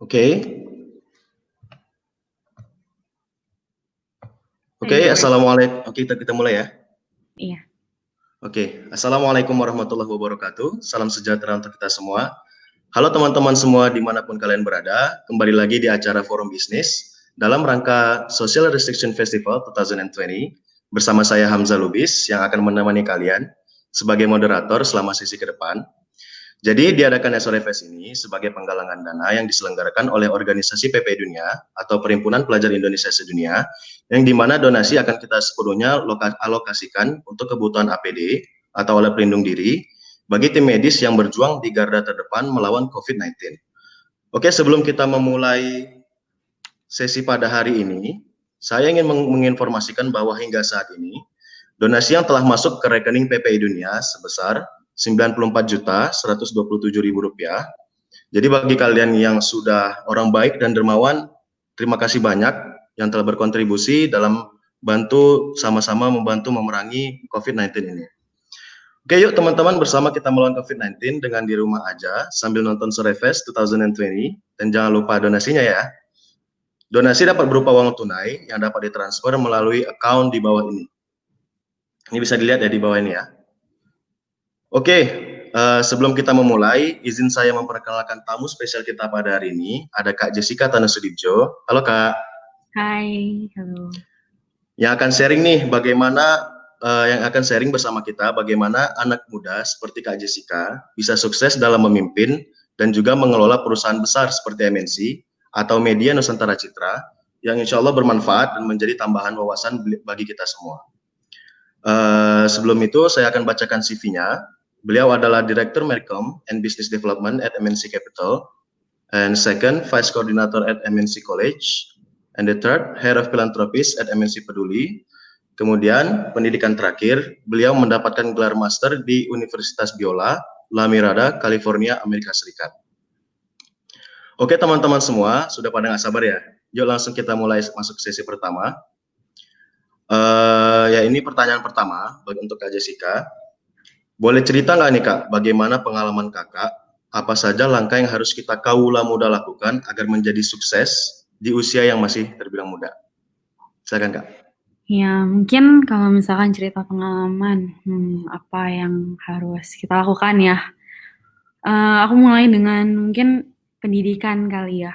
Oke. Oke, Ayo, assalamualaikum. Oke, kita mulai ya. iya. Oke, assalamualaikum warahmatullahi wabarakatuh. Salam sejahtera untuk kita semua. Halo teman-teman semua dimanapun kalian berada. Kembali lagi di acara Forum Bisnis dalam rangka Social Restriction Festival 2020 bersama saya Hamzah Lubis yang akan menemani kalian sebagai moderator selama sesi ke depan. Jadi diadakan SORFest ini sebagai penggalangan dana yang diselenggarakan oleh organisasi PP Dunia atau Perhimpunan Pelajar Indonesia Sedunia, yang dimana donasi akan kita sepenuhnya alokasikan untuk kebutuhan APD atau alat pelindung diri bagi tim medis yang berjuang di garda terdepan melawan COVID-19. Oke, sebelum kita memulai sesi pada hari ini, saya ingin menginformasikan bahwa hingga saat ini donasi yang telah masuk ke rekening PPI Dunia sebesar Rp94.127.000. Jadi bagi kalian yang sudah orang baik dan dermawan, terima kasih banyak yang telah berkontribusi dalam sama-sama membantu memerangi COVID-19 ini. Oke, yuk teman-teman, bersama kita melawan COVID-19 dengan di rumah aja sambil nonton SORFest 2020, dan jangan lupa donasinya ya. Donasi dapat berupa uang tunai yang dapat ditransfer melalui account di bawah ini. Ini bisa dilihat ya di bawah ini ya. Oke, sebelum kita memulai, izin saya memperkenalkan tamu spesial kita pada hari ini. Ada Kak Jessica Tanusudibjo. Halo Kak. Hai, halo. Yang akan sharing bersama kita bagaimana anak muda seperti Kak Jessica bisa sukses dalam memimpin dan juga mengelola perusahaan besar seperti MNC atau Media Nusantara Citra yang insya Allah bermanfaat dan menjadi tambahan wawasan bagi kita semua. Sebelum itu saya akan bacakan CV-nya. Beliau adalah Director Marcom and Business Development at MNC Capital, and second, Vice Coordinator at MNC College, and the third, Head of Philanthropies at MNC Peduli. Kemudian, pendidikan terakhir, beliau mendapatkan gelar master di Universitas Biola, La Mirada, California, Amerika Serikat. Oke teman-teman semua, sudah pada nggak sabar ya? Yuk langsung kita mulai masuk sesi pertama. Ya ini pertanyaan pertama untuk Kak Jessica. Boleh cerita nggak nih Kak, bagaimana pengalaman Kakak, apa saja langkah yang harus kita kaula muda lakukan agar menjadi sukses di usia yang masih terbilang muda? Silakan Kak. Ya, mungkin kalau misalkan cerita pengalaman, apa yang harus kita lakukan ya? Aku mulai dengan mungkin pendidikan kali ya.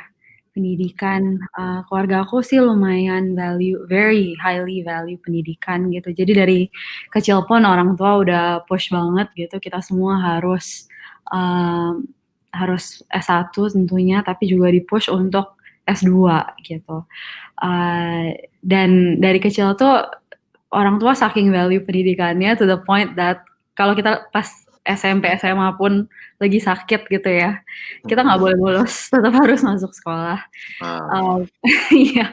Pendidikan, keluarga aku sih lumayan very highly value pendidikan gitu. Jadi dari kecil pun orang tua udah push banget gitu, kita semua harus S1 tentunya, tapi juga di-push untuk S2 gitu. Dan dari kecil tuh orang tua saking value pendidikannya to the point that kalau kita pas SMP, SMA pun lagi sakit gitu ya, kita nggak boleh bolos, tetap harus masuk sekolah. Iya,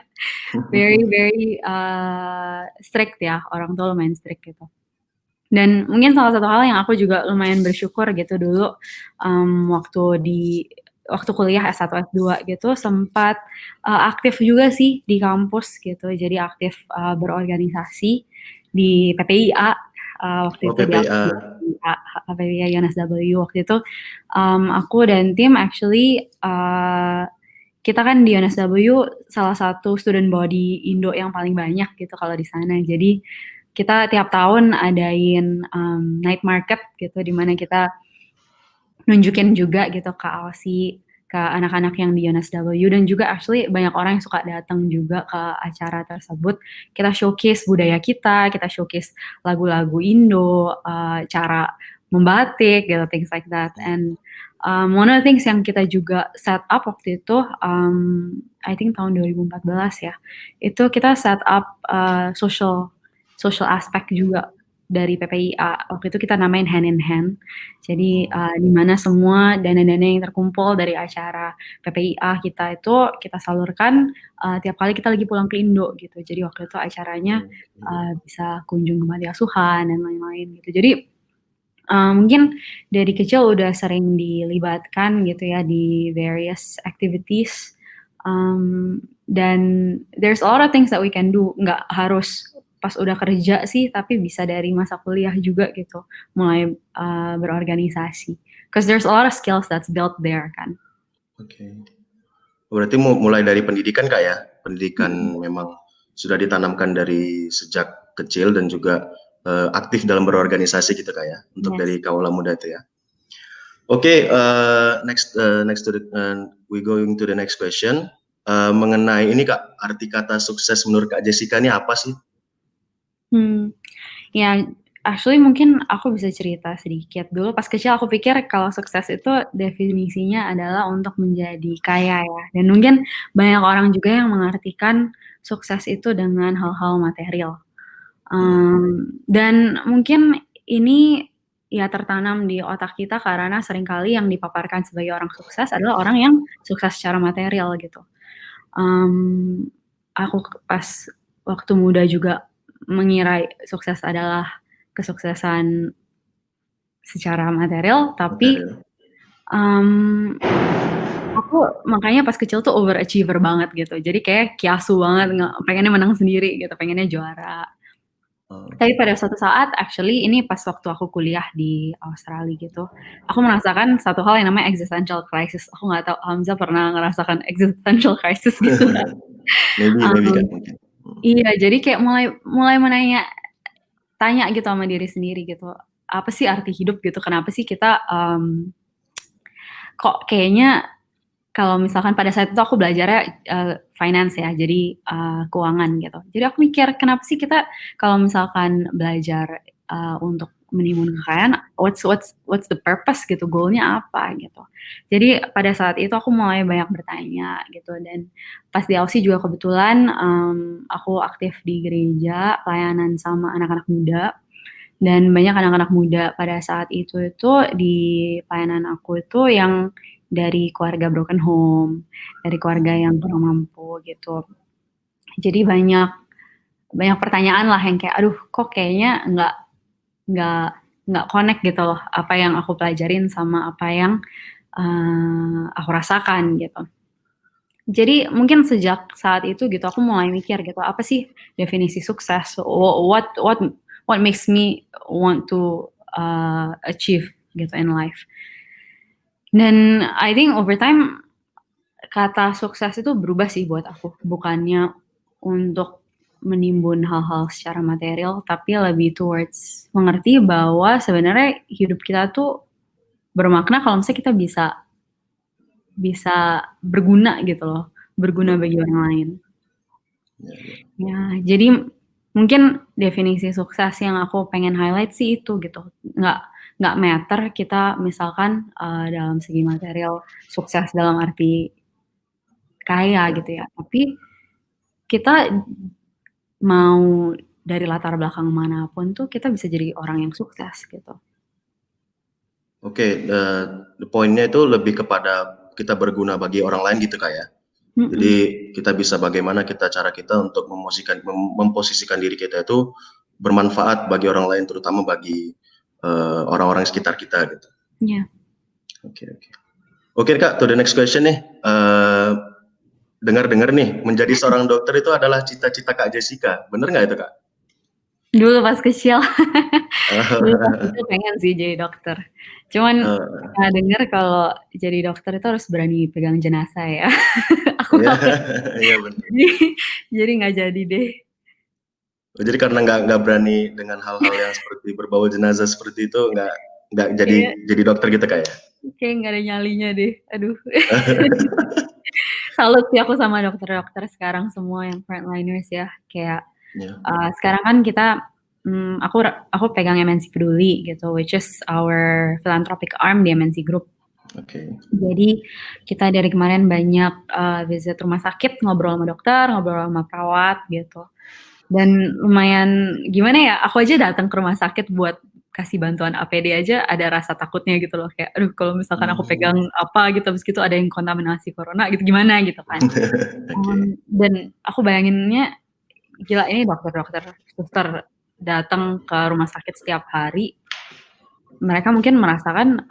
very very strict ya, orang tua lumayan strict gitu. Dan mungkin salah satu hal yang aku juga lumayan bersyukur gitu dulu, waktu kuliah S1, S2 gitu sempat aktif juga sih di kampus gitu. Jadi aktif berorganisasi di PPIA waktu itu di PPIA UNSW waktu itu. Aku dan tim actually kita kan di UNSW salah satu student body Indo yang paling banyak gitu kalau di sana. Jadi kita tiap tahun adain night market gitu, di mana kita nunjukin juga gitu ke AOSI, ke anak-anak yang di UNSW, dan juga actually banyak orang yang suka datang juga ke acara tersebut. Kita showcase budaya kita showcase lagu-lagu Indo, cara membatik gitu, things like that. And one of the things yang kita juga set up waktu itu, I think tahun 2014 ya, itu kita set up social aspect juga dari PPIA. Waktu itu kita namain Hand in Hand. Jadi di mana semua dana-dana yang terkumpul dari acara PPIA kita itu kita salurkan tiap kali kita lagi pulang ke Indo gitu. Jadi waktu itu acaranya bisa kunjung ke panti asuhan dan lain-lain gitu. Jadi mungkin dari kecil udah sering dilibatkan gitu ya di various activities. Dan there's a lot of things that we can do. Nggak harus pas udah kerja sih, tapi bisa dari masa kuliah juga gitu, mulai berorganisasi. Because there's a lot of skills that's built there kan. Berarti mulai dari pendidikan Kak ya? Pendidikan memang sudah ditanamkan dari sejak kecil dan juga aktif dalam berorganisasi gitu Kak ya? Untuk dari kaula muda itu ya. Oke, next we going to the next question. Mengenai ini Kak, arti kata sukses menurut Kak Jessica ini apa sih? Ya, actually mungkin aku bisa cerita sedikit. Dulu pas kecil aku pikir kalau sukses itu definisinya adalah untuk menjadi kaya ya. Dan mungkin banyak orang juga yang mengartikan sukses itu dengan hal-hal material. Dan mungkin ini ya tertanam di otak kita karena seringkali yang dipaparkan sebagai orang sukses adalah orang yang sukses secara material gitu. Aku pas waktu muda juga mengira sukses adalah kesuksesan secara material, tapi aku makanya pas kecil tuh overachiever banget gitu. Jadi kayak kiasu banget, pengennya menang sendiri gitu, pengennya juara. Tapi pada suatu saat actually ini pas waktu aku kuliah di Australia gitu, aku merasakan satu hal yang namanya existential crisis. Aku nggak tahu Hamzah pernah ngerasakan existential crisis gitu nggak? Maybe Kak mungkin. Iya, jadi kayak mulai tanya gitu sama diri sendiri gitu, apa sih arti hidup gitu? Kenapa sih kita kok kayaknya kalau misalkan pada saat itu aku belajarnya finance ya, jadi keuangan gitu. Jadi aku mikir kenapa sih kita kalau misalkan belajar untuk menimbun kekayaan, what's the purpose gitu, goalnya apa gitu. Jadi pada saat itu aku mulai banyak bertanya gitu, dan pas di Aussie juga kebetulan aku aktif di gereja, pelayanan sama anak-anak muda, dan banyak anak-anak muda pada saat itu di pelayanan aku itu yang dari keluarga broken home, dari keluarga yang kurang mampu gitu. Jadi banyak pertanyaan lah yang kayak, aduh kok kayaknya nggak connect gitu loh, apa yang aku pelajarin sama apa yang aku rasakan gitu. Jadi mungkin sejak saat itu gitu aku mulai mikir gitu, apa sih definisi sukses? What makes me want to achieve gitu in life? Dan I think over time kata sukses itu berubah sih buat aku, bukannya untuk menimbun hal-hal secara material, tapi lebih towards mengerti bahwa sebenarnya hidup kita tuh bermakna kalau misalnya kita bisa berguna gitu loh, berguna bagi orang lain. Ya, jadi mungkin definisi sukses yang aku pengen highlight sih itu gitu, nggak matter kita misalkan dalam segi material sukses dalam arti kaya gitu ya, tapi kita mau dari latar belakang manapun tuh kita bisa jadi orang yang sukses gitu. Oke, the point-nya itu lebih kepada kita berguna bagi orang lain gitu Kak ya. Jadi kita bisa bagaimana cara kita untuk memposisikan diri kita itu bermanfaat bagi orang lain, terutama bagi orang-orang sekitar kita gitu. Iya. Oke Kak, to the next question nih. Dengar-dengar nih, menjadi seorang dokter itu adalah cita-cita Kak Jessica. Bener nggak itu Kak? Dulu pas kecil. Dulu pas kecil pengen sih jadi dokter. Cuman pernah dengar kalau jadi dokter itu harus berani pegang jenazah ya. Aku nggak Iya benar. Jadi nggak jadi deh. Jadi karena nggak berani dengan hal-hal yang seperti berbau jenazah seperti itu, nggak jadi dokter gitu Kak ya? Kayak nggak ada nyalinya deh, aduh. Salut sih aku sama dokter-dokter sekarang semua yang frontliners ya, kayak sekarang kan kita aku pegang MNC Peduli gitu, which is our philanthropic arm di MNC Group. Jadi kita dari kemarin banyak visit rumah sakit, ngobrol sama dokter, ngobrol sama perawat gitu. Dan lumayan gimana ya, aku aja datang ke rumah sakit buat kasih bantuan APD aja ada rasa takutnya gitu loh, kayak aduh kalau misalkan aku pegang apa gitu, habis gitu ada yang kontaminasi corona gitu gimana gitu kan. Dan aku bayanginnya gila ini dokter-dokter, suster datang ke rumah sakit setiap hari, mereka mungkin merasakan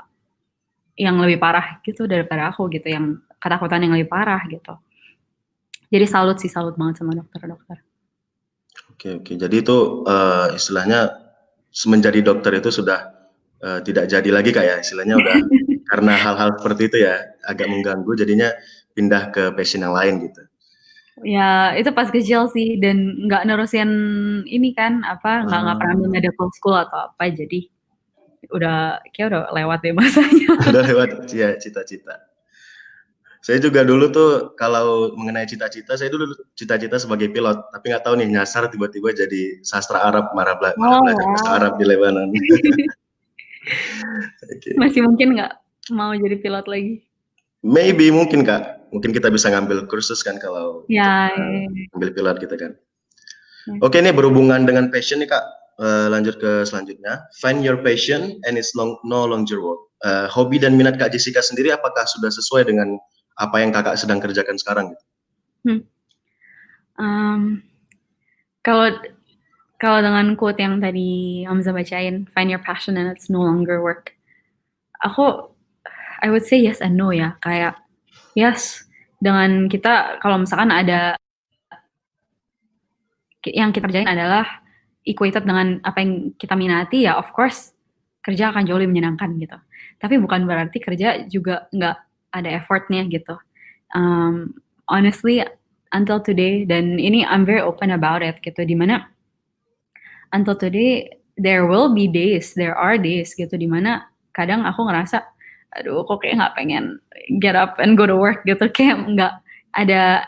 yang lebih parah gitu daripada aku gitu, yang ketakutan yang lebih parah gitu. Jadi salut banget sama dokter-dokter. Oke. Jadi itu istilahnya menjadi dokter itu sudah tidak jadi lagi Kak ya, istilahnya udah karena hal-hal seperti itu ya agak mengganggu, jadinya pindah ke passion yang lain gitu? Ya itu pas kecil sih dan nggak nerusin ini kan nggak pernah ambil medical school atau apa, jadi kayak udah lewat deh masanya. Udah lewat ya cita-cita. Saya juga dulu tuh kalau mengenai cita-cita, saya dulu cita-cita sebagai pilot, tapi nggak tahu nih nyasar tiba-tiba jadi sastra Arab, malah belajar bahasa Arab di Lebanon. Okay. Masih mungkin nggak mau jadi pilot lagi? Maybe mungkin Kak, mungkin kita bisa ngambil kursus kan kalau Ya. ambil pilot gitu kan. Oke, ini berhubungan dengan passion nih Kak. Lanjut ke selanjutnya. Find your passion and it's no longer work. Hobi dan minat Kak Jessica sendiri apakah sudah sesuai dengan apa yang Kakak sedang kerjakan sekarang? Kalau dengan quote yang tadi Hamzah bacain, find your passion and it's no longer work. I would say yes and no ya. Kayak yes, dengan kita kalau misalkan ada yang kita kerjain adalah equated dengan apa yang kita minati, ya of course kerja akan jauh lebih menyenangkan gitu. Tapi bukan berarti kerja juga nggak ada effortnya gitu. Honestly, until today, dan ini I'm very open about it gitu, dimana until today there are days gitu dimana kadang aku ngerasa aduh kok kayak nggak pengen get up and go to work gitu, kayak nggak ada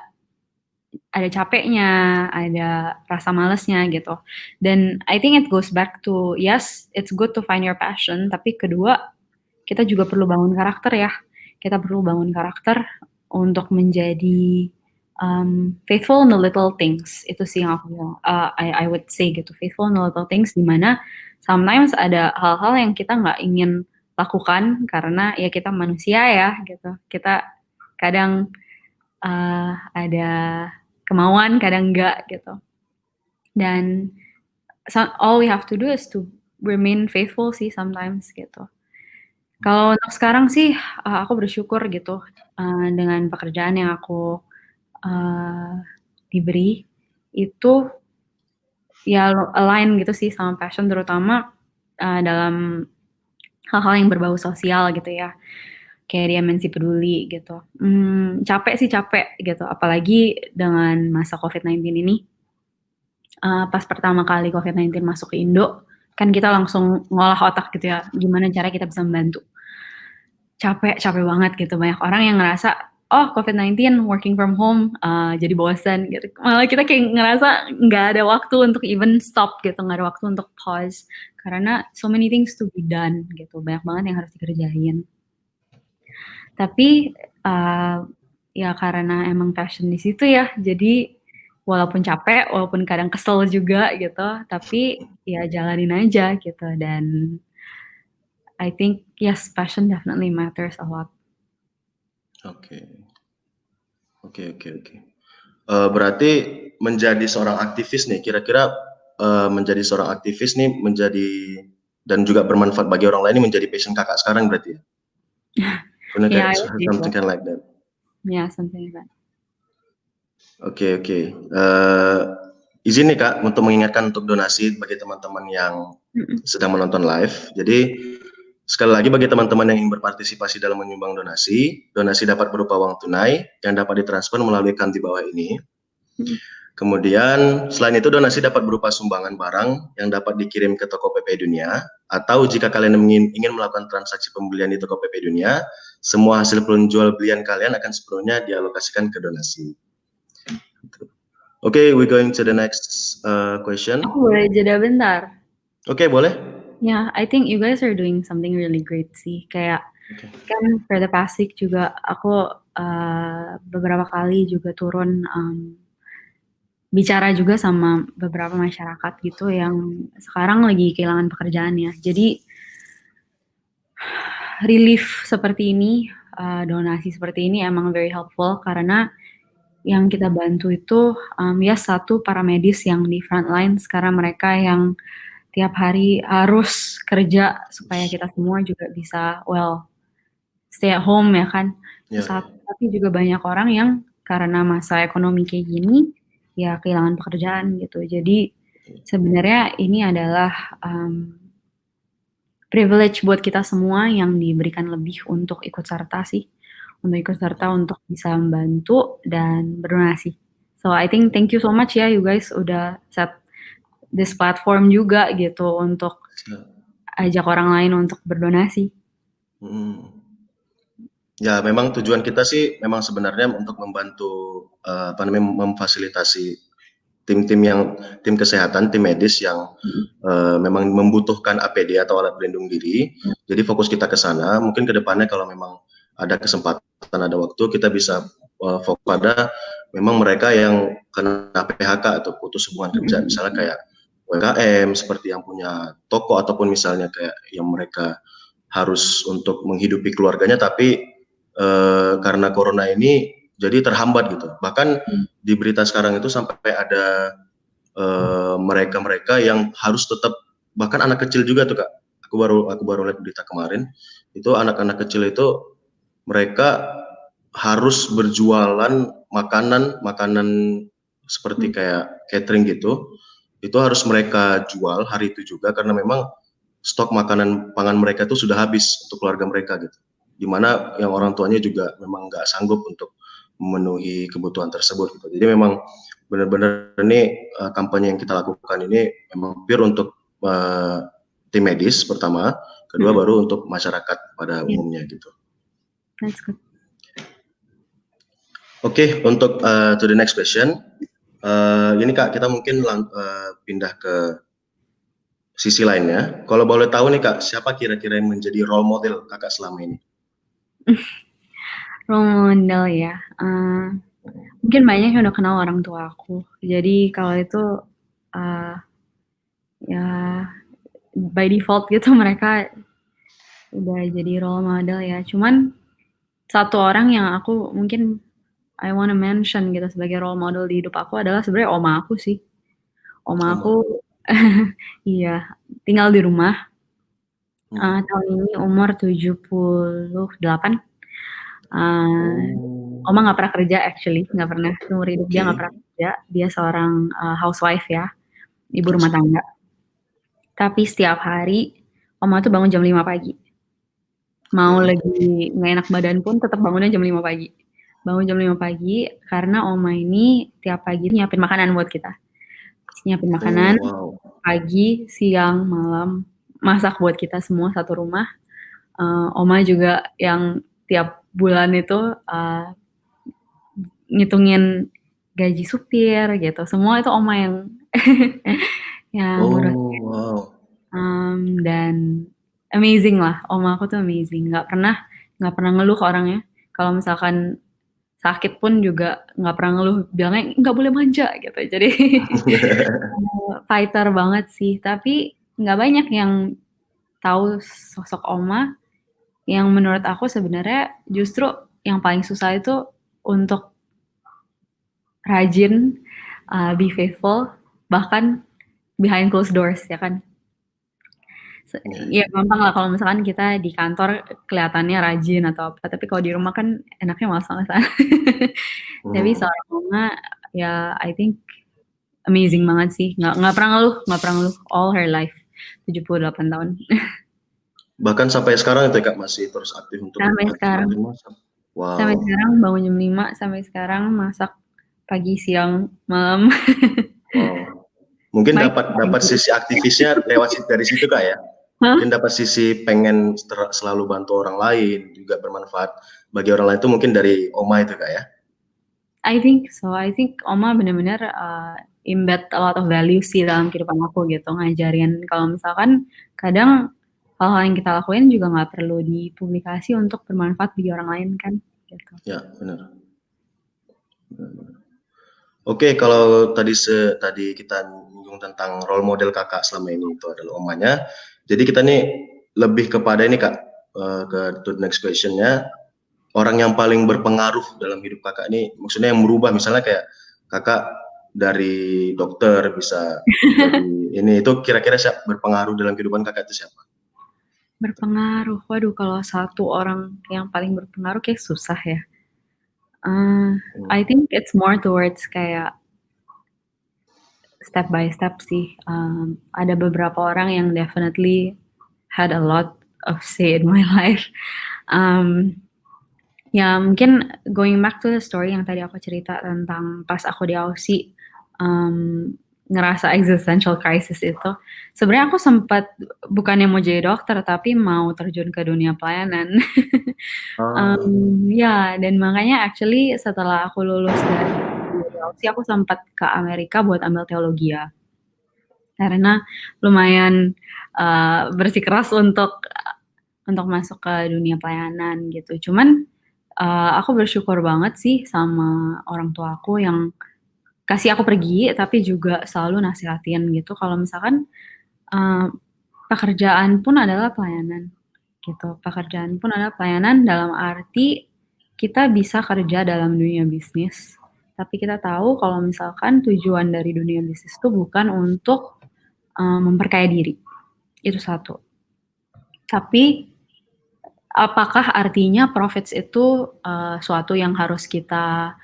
capeknya, ada rasa malesnya gitu. Dan I think it goes back to yes, it's good to find your passion, tapi kedua kita juga perlu bangun karakter ya. Kita perlu bangun karakter untuk menjadi faithful in the little things. Itu sih yang aku bilang. I would say gitu, faithful in the little things, dimana sometimes ada hal-hal yang kita nggak ingin lakukan karena ya kita manusia ya gitu. Kita kadang ada kemauan, kadang enggak gitu. Dan all we have to do is to remain faithful sih sometimes gitu. Kalau untuk sekarang sih aku bersyukur gitu dengan pekerjaan yang aku diberi itu ya align gitu sih sama passion, terutama dalam hal-hal yang berbau sosial gitu ya, kayak di MNC Peduli gitu. Capek gitu, apalagi dengan masa COVID-19 ini. Pas pertama kali COVID-19 masuk ke Indo, kan kita langsung ngolah otak gitu ya, gimana cara kita bisa membantu. Capek banget gitu, banyak orang yang ngerasa, oh COVID-19 working from home, jadi bosan gitu. Malah kita kayak ngerasa nggak ada waktu untuk even stop gitu, nggak ada waktu untuk pause, karena so many things to be done gitu, banyak banget yang harus dikerjain. Tapi ya karena emang passion di situ ya, jadi walaupun capek, walaupun kadang kesel juga gitu, tapi ya jalanin aja gitu. Dan I think yes, passion definitely matters a lot. Oke. Berarti menjadi seorang aktivis nih, kira-kira menjadi seorang aktivis nih menjadi dan juga bermanfaat bagi orang lain ini menjadi passion Kakak sekarang berarti ya? Yeah, something kind like that. Yeah, something like that. Oke. Izin nih Kak untuk mengingatkan untuk donasi bagi teman-teman yang sedang menonton live. Jadi sekali lagi bagi teman-teman yang ingin berpartisipasi dalam menyumbang donasi dapat berupa uang tunai yang dapat ditransfer melalui account di bawah ini. Kemudian selain itu donasi dapat berupa sumbangan barang yang dapat dikirim ke toko PP Dunia, atau jika kalian ingin melakukan transaksi pembelian di toko PP Dunia, semua hasil penjual belian kalian akan sepenuhnya dialokasikan ke donasi. Okay, we're going to the next question. Aku boleh jeda bentar? Oke, boleh. Yeah, I think you guys are doing something really great sih. Kayak kan for the past week juga aku beberapa kali juga turun bicara juga sama beberapa masyarakat gitu yang sekarang lagi kehilangan pekerjaannya. Jadi relief seperti ini, donasi seperti ini emang very helpful karena yang kita bantu itu ya satu para medis yang di front line sekarang, mereka yang tiap hari harus kerja supaya kita semua juga bisa stay at home ya kan. Tapi juga banyak orang yang karena masa ekonomi kayak gini ya kehilangan pekerjaan gitu. Jadi sebenarnya ini adalah privilege buat kita semua yang diberikan lebih untuk ikut serta sih, untuk ikut serta untuk bisa membantu dan berdonasi. So I think thank you so much ya you guys udah set this platform juga gitu untuk ajak orang lain untuk berdonasi. Ya, memang tujuan kita sih memang sebenarnya untuk membantu memfasilitasi tim kesehatan, tim medis yang memang membutuhkan APD atau alat pelindung diri. Jadi fokus kita ke sana. Mungkin ke depannya kalau memang ada kesempatan, ada waktu, kita bisa fokus pada memang mereka yang kena PHK atau putus hubungan kerja, misalnya kayak UMKM seperti yang punya toko ataupun misalnya kayak yang mereka harus untuk menghidupi keluarganya tapi karena corona ini jadi terhambat gitu. Bahkan di berita sekarang itu sampai ada mereka-mereka yang harus tetap, bahkan anak kecil juga tuh Kak. Aku baru lihat berita kemarin, itu anak-anak kecil itu mereka harus berjualan makanan seperti kayak catering gitu. Itu harus mereka jual hari itu juga karena memang stok pangan mereka itu sudah habis untuk keluarga mereka gitu. Dimana yang orang tuanya juga memang nggak sanggup untuk memenuhi kebutuhan tersebut gitu. Jadi memang benar-benar ini kampanye yang kita lakukan ini memang pure untuk tim medis pertama, kedua baru untuk masyarakat pada umumnya gitu. That's good. Oke, untuk to the next question, ini Kak kita mungkin pindah ke sisi lainnya. Kalau boleh tahu nih Kak, siapa kira-kira yang menjadi role model Kakak selama ini? Role model ya, mungkin banyak yang udah kenal orang tua aku. Jadi kalau itu ya by default gitu mereka udah jadi role model ya. Cuman satu orang yang aku mungkin I wanna mention gitu sebagai role model di hidup aku adalah sebenarnya oma aku sih. Oma aku iya, tinggal di rumah. Tahun ini umur 78. Oma nggak pernah kerja actually, nggak pernah. Seumur hidup dia nggak pernah kerja. Dia seorang housewife ya, ibu rumah tangga. Tapi setiap hari oma tuh bangun jam 5 pagi. Mau lagi nggak enak badan pun tetap bangunnya jam 5 pagi. Bangun jam 5 pagi karena oma ini tiap pagi nyiapin makanan buat kita. Nyiapin makanan pagi, siang, malam, masak buat kita semua satu rumah. Oma juga yang tiap bulan itu ngitungin gaji supir gitu. Semua itu oma yang yang ngurusin. Dan amazing lah, oma aku tuh amazing. Nggak pernah ngeluh orangnya. Kalau misalkan sakit pun juga nggak pernah ngeluh, bilangnya nggak boleh manja gitu. Jadi fighter banget sih. Tapi nggak banyak yang tahu sosok oma. Yang menurut aku sebenarnya justru yang paling susah itu untuk rajin, be faithful, bahkan behind closed doors ya kan. Ya gampang lah kalau misalkan kita di kantor kelihatannya rajin atau apa, tapi kalau di rumah kan enaknya malas-malasan. Tapi seorang mama ya I think amazing banget sih, nggak pernah ngeluh all her life, 78 tahun. Bahkan sampai sekarang itu Kak masih terus aktif untuk Sampai sekarang. Wow. Sampai sekarang bangun jam 5, sampai sekarang masak pagi, siang, malam. Wow. Mungkin dapat sisi aktivisnya lewat dari situ Kak ya. Mungkin dapat sisi pengen selalu bantu orang lain, juga bermanfaat bagi orang lain itu mungkin dari oma itu Kak ya. I think so. I think oma benar-benar embed a lot of value sih dalam kehidupan aku gitu, ngajarin kalau misalkan kadang hal-hal yang kita lakuin juga nggak perlu dipublikasi untuk bermanfaat bagi orang lain kan gitu. Ya, benar. Oke, kalau tadi kita nyinggung tentang role model Kakak selama ini itu adalah omanya. Jadi kita nih lebih kepada ini Kak, ke to the next question-nya, orang yang paling berpengaruh dalam hidup Kakak ini, maksudnya yang merubah, misalnya kayak Kakak dari dokter bisa jadi ini, itu kira-kira siapa berpengaruh dalam kehidupan Kakak itu siapa? Berpengaruh, waduh kalau satu orang yang paling berpengaruh kayak susah ya. I think it's more towards kayak step by step sih. Ada beberapa orang yang definitely had a lot of say in my life. Ya mungkin going back to the story yang tadi aku cerita tentang pas aku di Aussie, ngerasa existential crisis itu, sebenarnya aku sempat bukannya mau jadi dokter, tapi mau terjun ke dunia pelayanan. Oh, Ya, dan makanya actually setelah aku lulus dari Aussie, aku sempat ke Amerika buat ambil teologi ya. Karena lumayan, bersikeras untuk masuk ke dunia pelayanan gitu. Cuman, aku bersyukur banget sih sama orang tua aku yang kasih aku pergi, tapi juga selalu nasihatin gitu kalau misalkan, eee, pekerjaan pun adalah pelayanan gitu. Pekerjaan pun adalah pelayanan dalam arti kita bisa kerja dalam dunia bisnis, tapi kita tahu kalau misalkan tujuan dari dunia bisnis itu bukan untuk, memperkaya diri, itu satu. Tapi apakah artinya profits itu, suatu yang harus kita,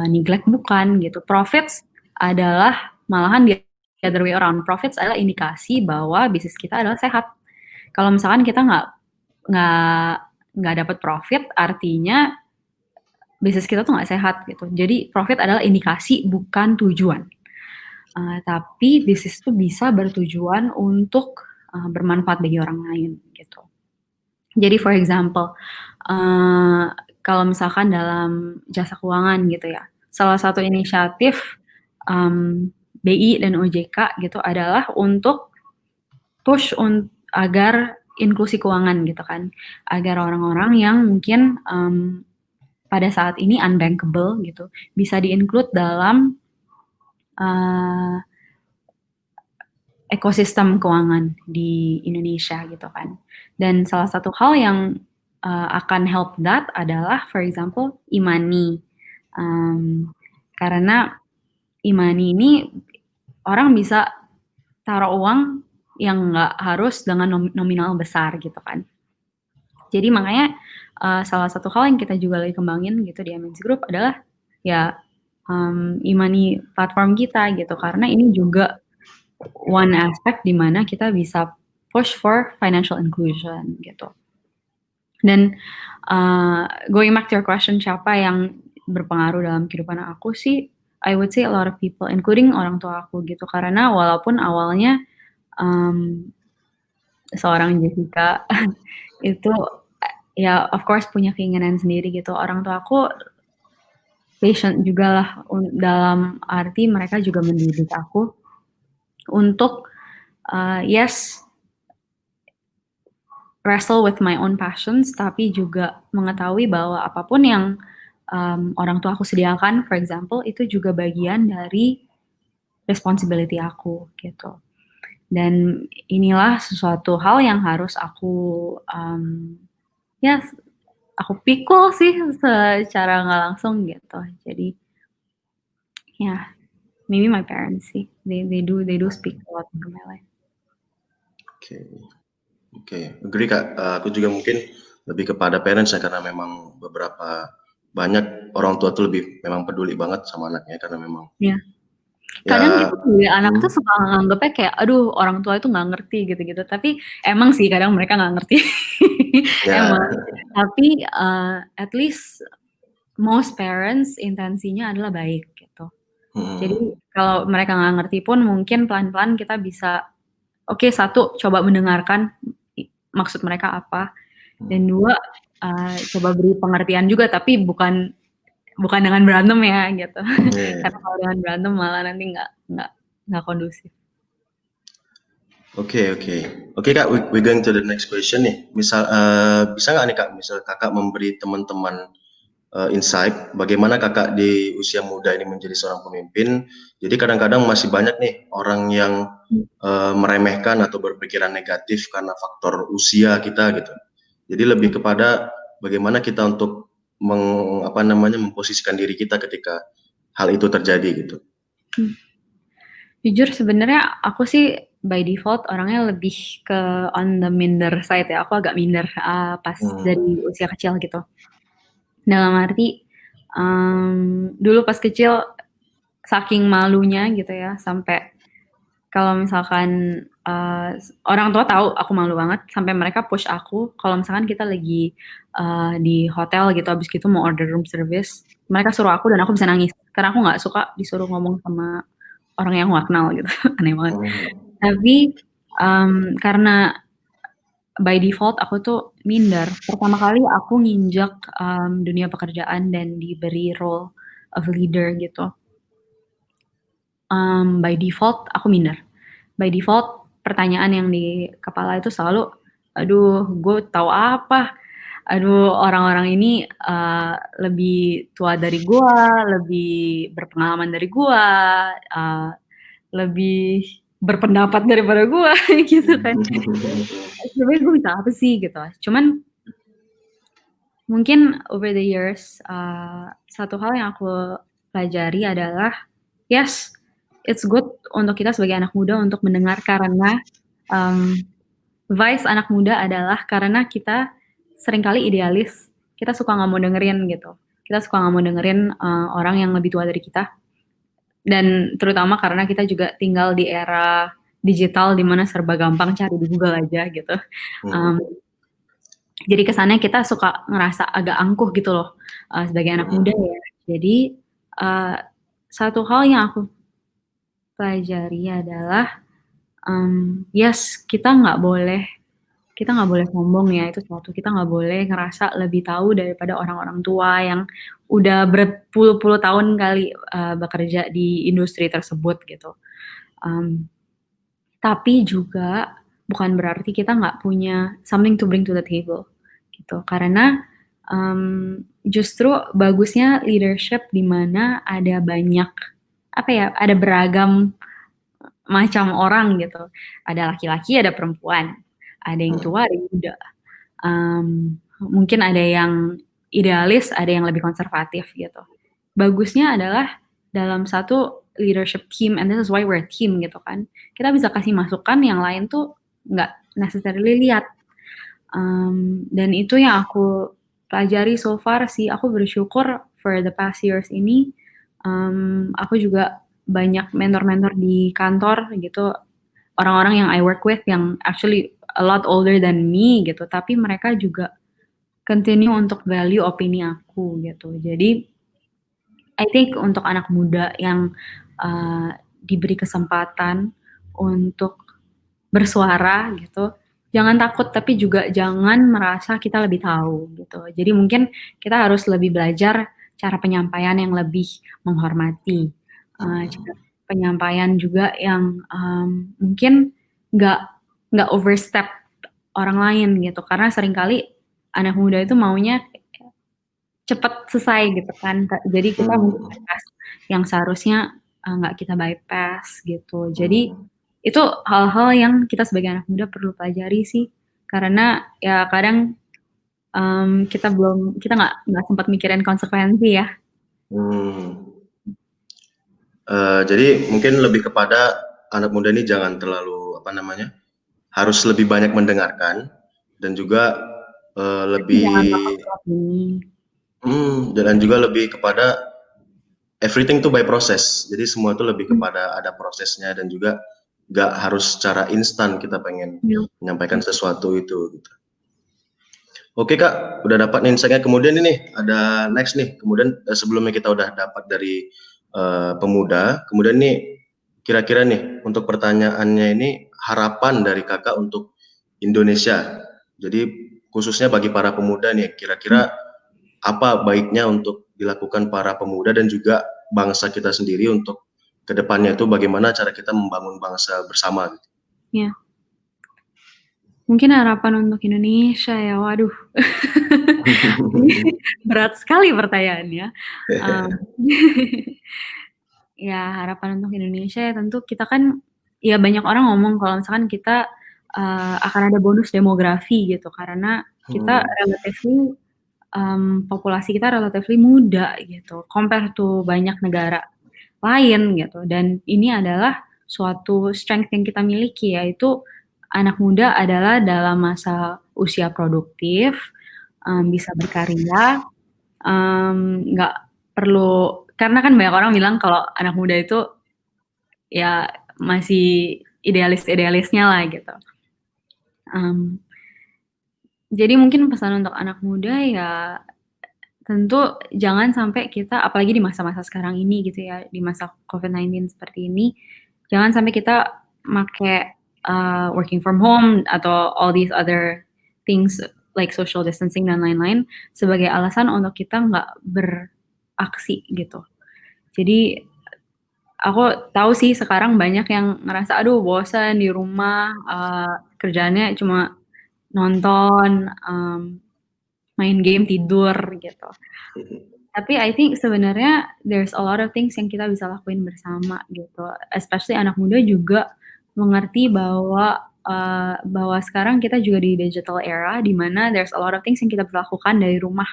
neglect? Bukan gitu. Profits adalah malahan the other way around, profits adalah indikasi bahwa bisnis kita adalah sehat. Kalau misalkan kita nggak nggak dapat profit, artinya bisnis kita tuh nggak sehat gitu. Jadi profit adalah indikasi bukan tujuan. Tapi bisnis itu bisa bertujuan untuk, bermanfaat bagi orang lain gitu. Jadi for example, kalau misalkan dalam jasa keuangan gitu ya, salah satu inisiatif, BI dan OJK gitu adalah untuk push agar inklusi keuangan gitu kan, agar orang-orang yang mungkin, pada saat ini unbankable gitu, bisa di-include dalam, eee, ekosistem keuangan di Indonesia gitu kan. Dan salah satu hal yang, akan help that adalah for example e-money, karena e-money ini orang bisa taruh uang yang nggak harus dengan nominal besar gitu kan. Jadi makanya, salah satu hal yang kita juga lagi kembangin gitu di MNC Group adalah ya, e-money platform kita gitu, karena ini juga one aspect di mana kita bisa push for financial inclusion gitu. Dan, going back to your question, siapa yang berpengaruh dalam kehidupan aku sih, I would say a lot of people, including orang tua aku gitu. Karena walaupun awalnya, mmm, seorang Jessica itu, ya of course punya keinginan sendiri gitu. Orang tua aku patient jugalah dalam arti mereka juga mendidik aku untuk, yes, wrestle with my own passions, tapi juga mengetahui bahwa apapun yang, orang tua aku sediakan, for example, itu juga bagian dari responsibility aku, gitu. Dan inilah sesuatu hal yang harus aku, ya aku pikul sih secara nggak langsung gitu. Jadi, ya maybe my parents sih, they do speak a lot into my life. oke. Oke, agree Kak. Aku juga mungkin lebih kepada parents ya, karena memang beberapa banyak orang tua tuh lebih memang peduli banget sama anaknya karena memang Iya. Kadang ya kita sebagai anak tuh suka nganggepnya kayak, aduh orang tua itu nggak ngerti gitu-gitu, tapi emang sih kadang mereka nggak ngerti. ya, Emang. Tapi, at least most parents intensinya adalah baik gitu. Jadi mhm, kalau mereka nggak ngerti pun mungkin pelan-pelan kita bisa, oke, satu coba mendengarkan maksud mereka apa, dan dua, coba beri pengertian juga tapi bukan bukan dengan berantem ya gitu. iya. Karena kalau dengan berantem malah nanti nggak kondusif. Oke, oke. Oke Kak, we going to the next question nih. Misal, bisa nggak nih Kak, misal Kakak memberi teman-teman insight bagaimana Kakak di usia muda ini menjadi seorang pemimpin. Jadi kadang-kadang masih banyak nih orang yang meremehkan atau berpikiran negatif karena faktor usia kita gitu. Jadi lebih kepada bagaimana kita untuk memposisikan diri kita ketika hal itu terjadi gitu. Jujur sebenarnya aku sih by default orangnya lebih ke on the minder side ya, aku agak minder, pas dari usia kecil gitu. Dalam arti, dulu pas kecil saking malunya gitu ya, sampai kalau misalkan orang tua tahu aku malu banget sampai mereka push aku kalau misalkan kita lagi di hotel gitu habis gitu mau order room service, mereka suruh aku dan aku bisa nangis karena aku nggak suka disuruh ngomong sama orang yang nggak kenal gitu, aneh banget. Tapi karena by default aku tuh minder. Pertama kali aku nginjak dunia pekerjaan dan diberi role of leader gitu. By default aku minder. By default pertanyaan yang di kepala itu selalu, aduh gue tahu apa, aduh orang-orang ini lebih tua dari gue, lebih berpengalaman dari gue, lebih berpendapat daripada gue gitu kan. Sebenarnya gue bisa apa sih gitu. Cuman mungkin over the years satu hal yang aku pelajari adalah yes, it's good untuk kita sebagai anak muda untuk mendengar karena vice anak muda adalah karena kita seringkali idealis, kita suka nggak mau dengerin gitu. Kita suka nggak mau dengerin orang yang lebih tua dari kita. Dan terutama karena kita juga tinggal di era digital di mana serba gampang cari di Google aja gitu. Jadi kesannya kita suka ngerasa agak angkuh gitu loh sebagai anak muda ya. Jadi satu hal yang aku pelajari adalah yes kita nggak boleh sombong ya, itu suatu kita nggak boleh ngerasa lebih tahu daripada orang-orang tua yang udah berpuluh-puluh tahun kali bekerja di industri tersebut gitu. Tapi juga bukan berarti kita nggak punya something to bring to the table gitu. Karena justru bagusnya leadership di mana ada banyak ada beragam macam orang gitu. Ada laki-laki, ada perempuan, ada yang tua, ada yang muda. Mungkin ada yang idealis, ada yang lebih konservatif gitu. Bagusnya adalah dalam satu leadership team, and this is why we're a team gitu kan. Kita bisa kasih masukan yang lain tuh nggak necessarily lihat. Dan itu yang aku pelajari so far sih. Aku bersyukur for the past years ini, aku juga banyak mentor-mentor di kantor gitu, orang-orang yang I work with yang actually a lot older than me gitu, tapi mereka juga continue untuk value opini aku gitu. Jadi I think untuk anak muda yang diberi kesempatan untuk bersuara gitu, jangan takut tapi juga jangan merasa kita lebih tahu gitu. Jadi mungkin kita harus lebih belajar cara penyampaian yang lebih menghormati, cara penyampaian juga yang mungkin nggak overstep orang lain gitu. Karena seringkali anak muda itu maunya cepat selesai gitu kan. Jadi kita mungkin bypass yang seharusnya nggak kita bypass gitu. Jadi itu hal-hal yang kita sebagai anak muda perlu pelajari sih. Karena ya kadang kita nggak sempat mikirin konsekuensi ya. Jadi mungkin lebih kepada anak muda ini jangan terlalu harus lebih banyak mendengarkan dan juga dan juga lebih kepada everything to by process. Jadi semua itu lebih kepada ada prosesnya dan juga nggak harus secara instan kita pengen menyampaikan sesuatu itu. Gitu. Oke Kak, udah dapat insight-nya. Kemudian ini ada next nih. Kemudian sebelumnya kita udah dapat dari pemuda. Kemudian nih kira-kira nih untuk pertanyaannya ini harapan dari Kakak untuk Indonesia. Jadi khususnya bagi para pemuda nih, kira-kira apa baiknya untuk dilakukan para pemuda dan juga bangsa kita sendiri untuk kedepannya itu bagaimana cara kita membangun bangsa bersama gitu. Ya. Mungkin harapan untuk Indonesia ya, waduh. Berat sekali pertanyaannya. Ya harapan untuk Indonesia ya tentu kita kan, ya banyak orang ngomong kalau misalkan kita akan ada bonus demografi gitu, karena kita relatively populasi kita relatively muda gitu, compare to banyak negara lain gitu. Dan ini adalah suatu strength yang kita miliki, yaitu anak muda adalah dalam masa usia produktif, bisa berkarya, nggak perlu, karena kan banyak orang bilang kalau anak muda itu ya masih idealis-idealisnya lah gitu. Jadi mungkin pesan untuk anak muda ya tentu jangan sampai kita, apalagi di masa-masa sekarang ini gitu ya, di masa COVID-19 seperti ini, jangan sampai kita make working from home atau all these other things like social distancing dan lain-lain sebagai alasan untuk kita nggak beraksi gitu. Jadi aku tahu sih sekarang banyak yang ngerasa aduh bosan di rumah, kerjaannya cuma nonton, main game, tidur gitu. Tapi I think sebenarnya there's a lot of things yang kita bisa lakuin bersama gitu. Especially anak muda juga mengerti bahwa sekarang kita juga di digital era di mana there's a lot of things yang kita bisa lakukan dari rumah.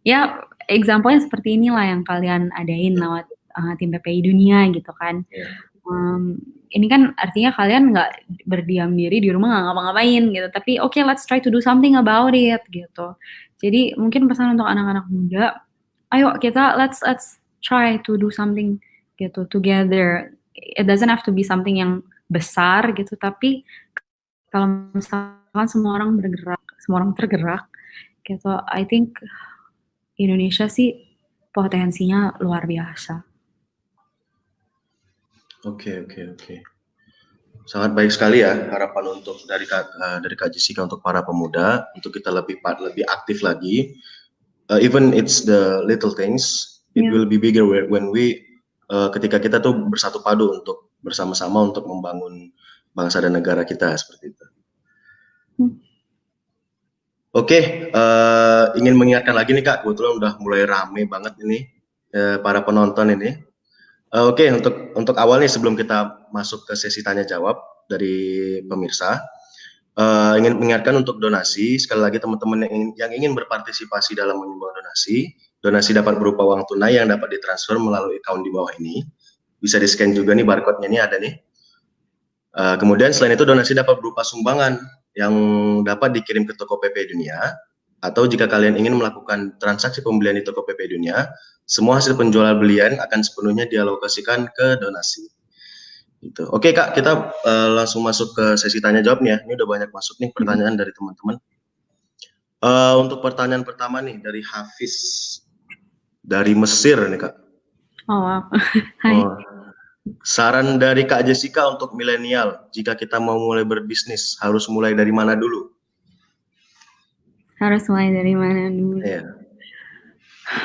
Ya, example-nya seperti inilah yang kalian adain lewat tim PPI Dunia gitu kan. Ini kan artinya kalian nggak berdiam diri di rumah nggak ngapa-ngapain gitu, tapi okay, let's try to do something about it gitu. Jadi mungkin pesan untuk anak-anak muda, ayo kita let's try to do something gitu together. It doesn't have to be something yang besar gitu, tapi kalau misalkan semua orang bergerak, semua orang tergerak gitu, I think Indonesia sih potensinya luar biasa. Oke. Sangat baik sekali ya harapan untuk dari Kak Jessica untuk para pemuda untuk kita lebih aktif lagi. Even it's the little things, it will be bigger when we ketika kita tuh bersatu padu untuk bersama-sama untuk membangun bangsa dan negara kita seperti itu. Oke, ingin mengingatkan lagi nih Kak, kebetulan udah mulai rame banget ini para penonton ini. Oke, untuk awal nih sebelum kita masuk ke sesi tanya jawab dari pemirsa, ingin mengingatkan untuk donasi. Sekali lagi teman-teman yang ingin berpartisipasi dalam menyumbang donasi dapat berupa uang tunai yang dapat ditransfer melalui account di bawah ini. Bisa di-scan juga nih barcode-nya nih ada nih. Kemudian selain itu donasi dapat berupa sumbangan yang dapat dikirim ke toko PPI Dunia, atau jika kalian ingin melakukan transaksi pembelian di toko PPI Dunia, semua hasil penjualan belian akan sepenuhnya dialokasikan ke donasi. Gitu. Oke Kak, kita langsung masuk ke sesi tanya jawab nih ya. Ini udah banyak masuk nih pertanyaan dari teman-teman. Untuk pertanyaan pertama nih dari Hafiz dari Mesir nih Kak. Oh wow. Hai. Saran dari Kak Jessica untuk milenial, jika kita mau mulai berbisnis, harus mulai dari mana dulu? Harus mulai dari mana dulu? Yeah.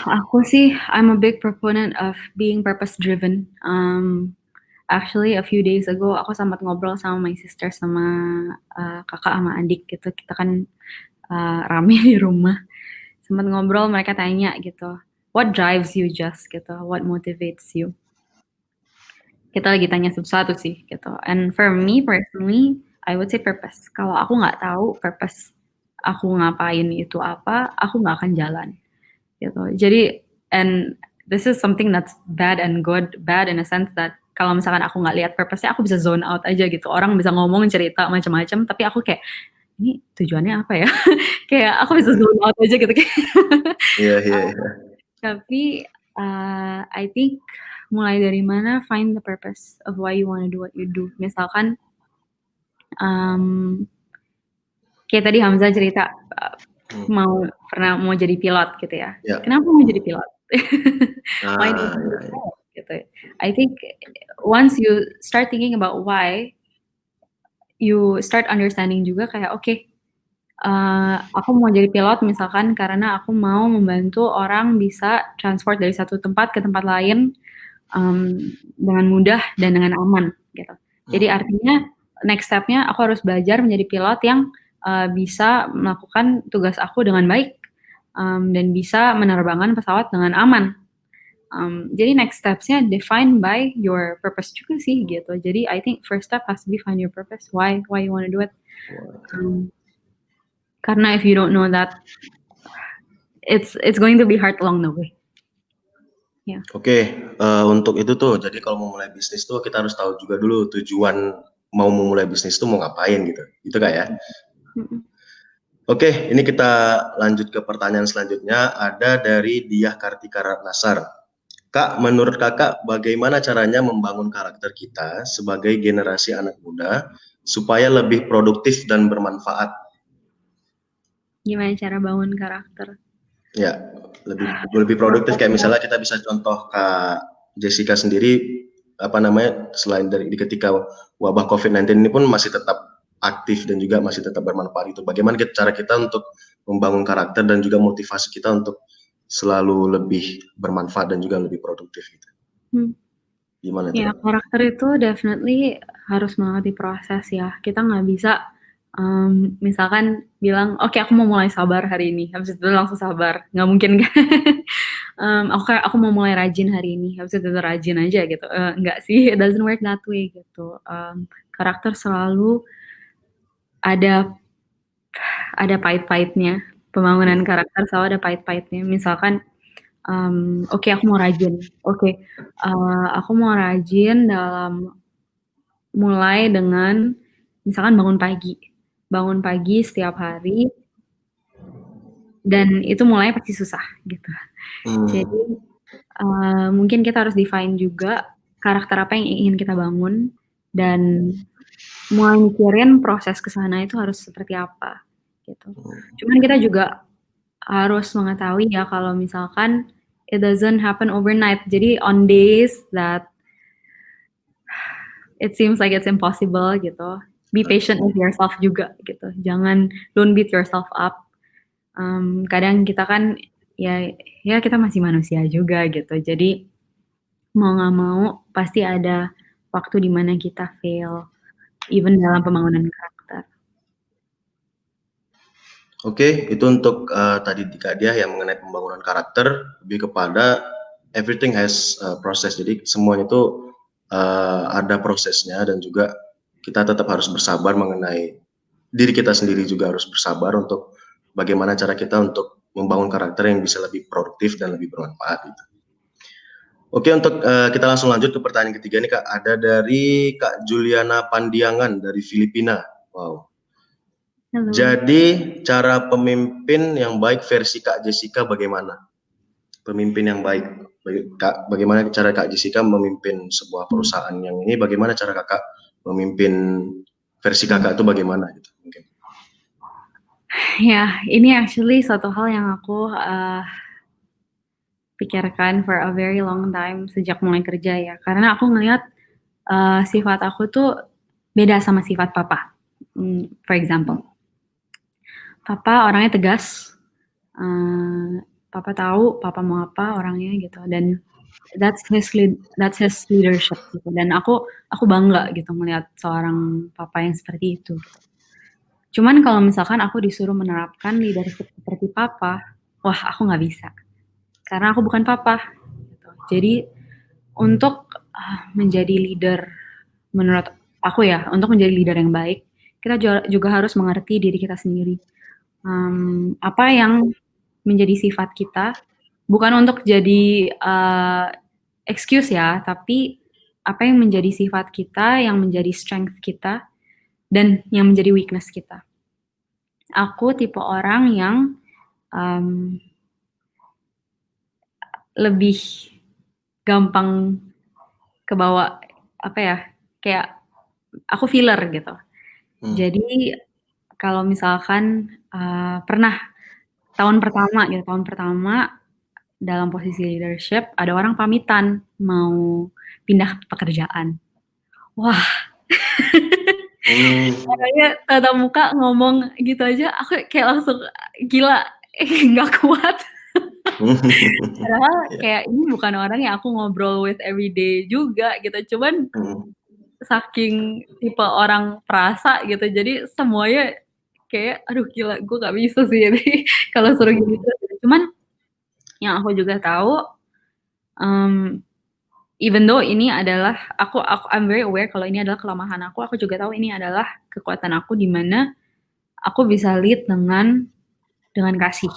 Aku sih, I'm a big proponent of being purpose driven. Actually, a few days ago, aku sempat ngobrol sama my sister, sama kakak sama adik gitu. Kita kan rame di rumah. Sempat ngobrol, mereka tanya gitu, what drives you just gitu, what motivates you? Kita lagi tanya satu-satu sih gitu. And for me personally, I would say purpose. Kalau aku nggak tahu purpose aku ngapain itu apa, aku nggak akan jalan gitu. Jadi, and this is something that's bad and good. Bad in a sense that kalau misalkan aku nggak lihat purpose-nya, aku bisa zone out aja gitu. Orang bisa ngomong cerita macam-macam, tapi aku kayak ini tujuannya apa ya? Kayak aku bisa zone out aja gitu. Iya. Tapi I think mulai dari mana, find the purpose of why you want to do what you do. Misalkan kayak tadi Hamzah cerita pernah mau jadi pilot gitu ya. Kenapa mau jadi pilot? Why do you want to be pilot? Gitu. I think once you start thinking about why, you start understanding juga kayak okay, aku mau jadi pilot misalkan karena aku mau membantu orang bisa transport dari satu tempat ke tempat lain dengan mudah dan dengan aman gitu. Jadi artinya next step-nya aku harus belajar menjadi pilot yang bisa melakukan tugas aku dengan baik dan bisa menerbangkan pesawat dengan aman. Jadi next steps-nya defined by your purpose juga sih gitu. Jadi I think first step has to be find your purpose. Why you want to do it? Karena if you don't know that, it's going to be hard along the way. Yeah. Oke, untuk itu tuh, jadi kalau mau mulai bisnis tuh kita harus tahu juga dulu tujuan mau memulai bisnis tuh mau ngapain gitu, itu Kak ya? Oke, ini kita lanjut ke pertanyaan selanjutnya, ada dari Diah Kartika Ratnasar. Kak, menurut Kakak bagaimana caranya membangun karakter kita sebagai generasi anak muda supaya lebih produktif dan bermanfaat? Gimana cara bangun karakter? Ya, lebih produktif kayak misalnya kita bisa contoh Kak Jessica sendiri selain dari ketika wabah COVID-19 ini pun masih tetap aktif dan juga masih tetap bermanfaat itu. Bagaimana cara kita untuk membangun karakter dan juga motivasi kita untuk selalu lebih bermanfaat dan juga lebih produktif gitu. Gimana Ya, karakter itu definitely harus banget diproses ya. Kita nggak bisa misalkan bilang, oke aku mau mulai sabar hari ini, habis itu langsung sabar, nggak mungkin kan? Aku mau mulai rajin hari ini, habis itu rajin aja gitu. Nggak sih, it doesn't work that way gitu. Karakter selalu ada pahit-pahitnya. Pembangunan karakter selalu ada pahit-pahitnya. Misalkan, oke aku mau rajin, aku mau rajin mulai dengan misalkan bangun pagi setiap hari, dan itu mulai pasti susah gitu. Jadi mungkin kita harus define juga karakter apa yang ingin kita bangun dan mulai mikirin proses ke sana itu harus seperti apa gitu. Cuman kita juga harus mengetahui ya kalau misalkan it doesn't happen overnight. Jadi on days that it seems like it's impossible gitu, be patient with yourself juga gitu. Don't beat yourself up. Kadang kita kan ya kita masih manusia juga gitu. Jadi mau nggak mau pasti ada waktu di mana kita fail, even dalam pembangunan karakter. Oke, itu untuk tadi Kak Diah yang mengenai pembangunan karakter, lebih kepada everything has proses. Jadi semuanya itu ada prosesnya dan juga kita tetap harus bersabar mengenai diri kita sendiri, juga harus bersabar untuk bagaimana cara kita untuk membangun karakter yang bisa lebih produktif dan lebih bermanfaat gitu. Oke, untuk kita langsung lanjut ke pertanyaan ketiga nih Kak, ada dari Kak Juliana Pandiangan dari Filipina. Wow. Halo. Jadi cara pemimpin yang baik versi Kak Jessica bagaimana? Pemimpin yang baik, bagaimana cara Kak Jessica memimpin sebuah perusahaan yang ini? Bagaimana cara Kakak memimpin versi Kakak itu bagaimana gitu mungkin? Ya, ini actually suatu hal yang aku pikirkan for a very long time sejak mulai kerja ya. Karena aku ngelihat sifat aku tuh beda sama sifat papa. For example, papa orangnya tegas. Papa tahu papa mau apa orangnya gitu, dan that's his leadership gitu. Dan aku bangga gitu melihat seorang papa yang seperti itu gitu. Cuman kalau misalkan aku disuruh menerapkan leadership seperti papa, wah aku nggak bisa. Karena aku bukan papa gitu. Jadi untuk menjadi leader, menurut aku ya, untuk menjadi leader yang baik, kita juga harus mengerti diri kita sendiri. Apa yang menjadi sifat kita, bukan untuk jadi excuse ya, tapi apa yang menjadi sifat kita, yang menjadi strength kita, dan yang menjadi weakness kita. Aku tipe orang yang lebih gampang kebawa, kayak aku feeler gitu. Jadi kalau misalkan pernah tahun pertama dalam posisi leadership, ada orang pamitan mau pindah pekerjaan. Wah, orangnya tatap muka ngomong gitu aja, aku kayak langsung gila, nggak kuat. Padahal kayak ini bukan orang yang aku ngobrol with every day juga gitu, cuman saking tipe orang perasa gitu, jadi semuanya kayak aduh gila, gue nggak bisa sih ini kalau suruh gitu. Cuman yang aku juga tahu, even though ini adalah I'm very aware kalau ini adalah kelemahan aku juga tahu ini adalah kekuatan aku, di mana aku bisa lead dengan kasih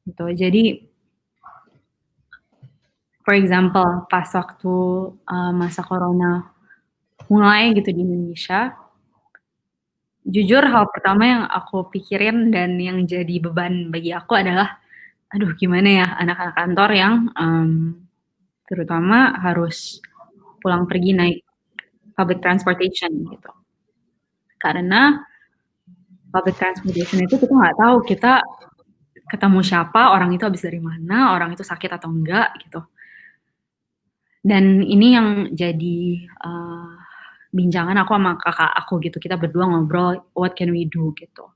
gitu. Jadi for example, pas waktu masa corona mulai gitu di Indonesia, jujur hal pertama yang aku pikirin dan yang jadi beban bagi aku adalah, aduh gimana ya anak-anak kantor yang terutama harus pulang pergi naik public transportation gitu. Karena public transportation itu kita nggak tahu kita ketemu siapa, orang itu habis dari mana, orang itu sakit atau enggak gitu. Dan ini yang jadi bincangan aku sama kakak aku gitu, kita berdua ngobrol what can we do gitu.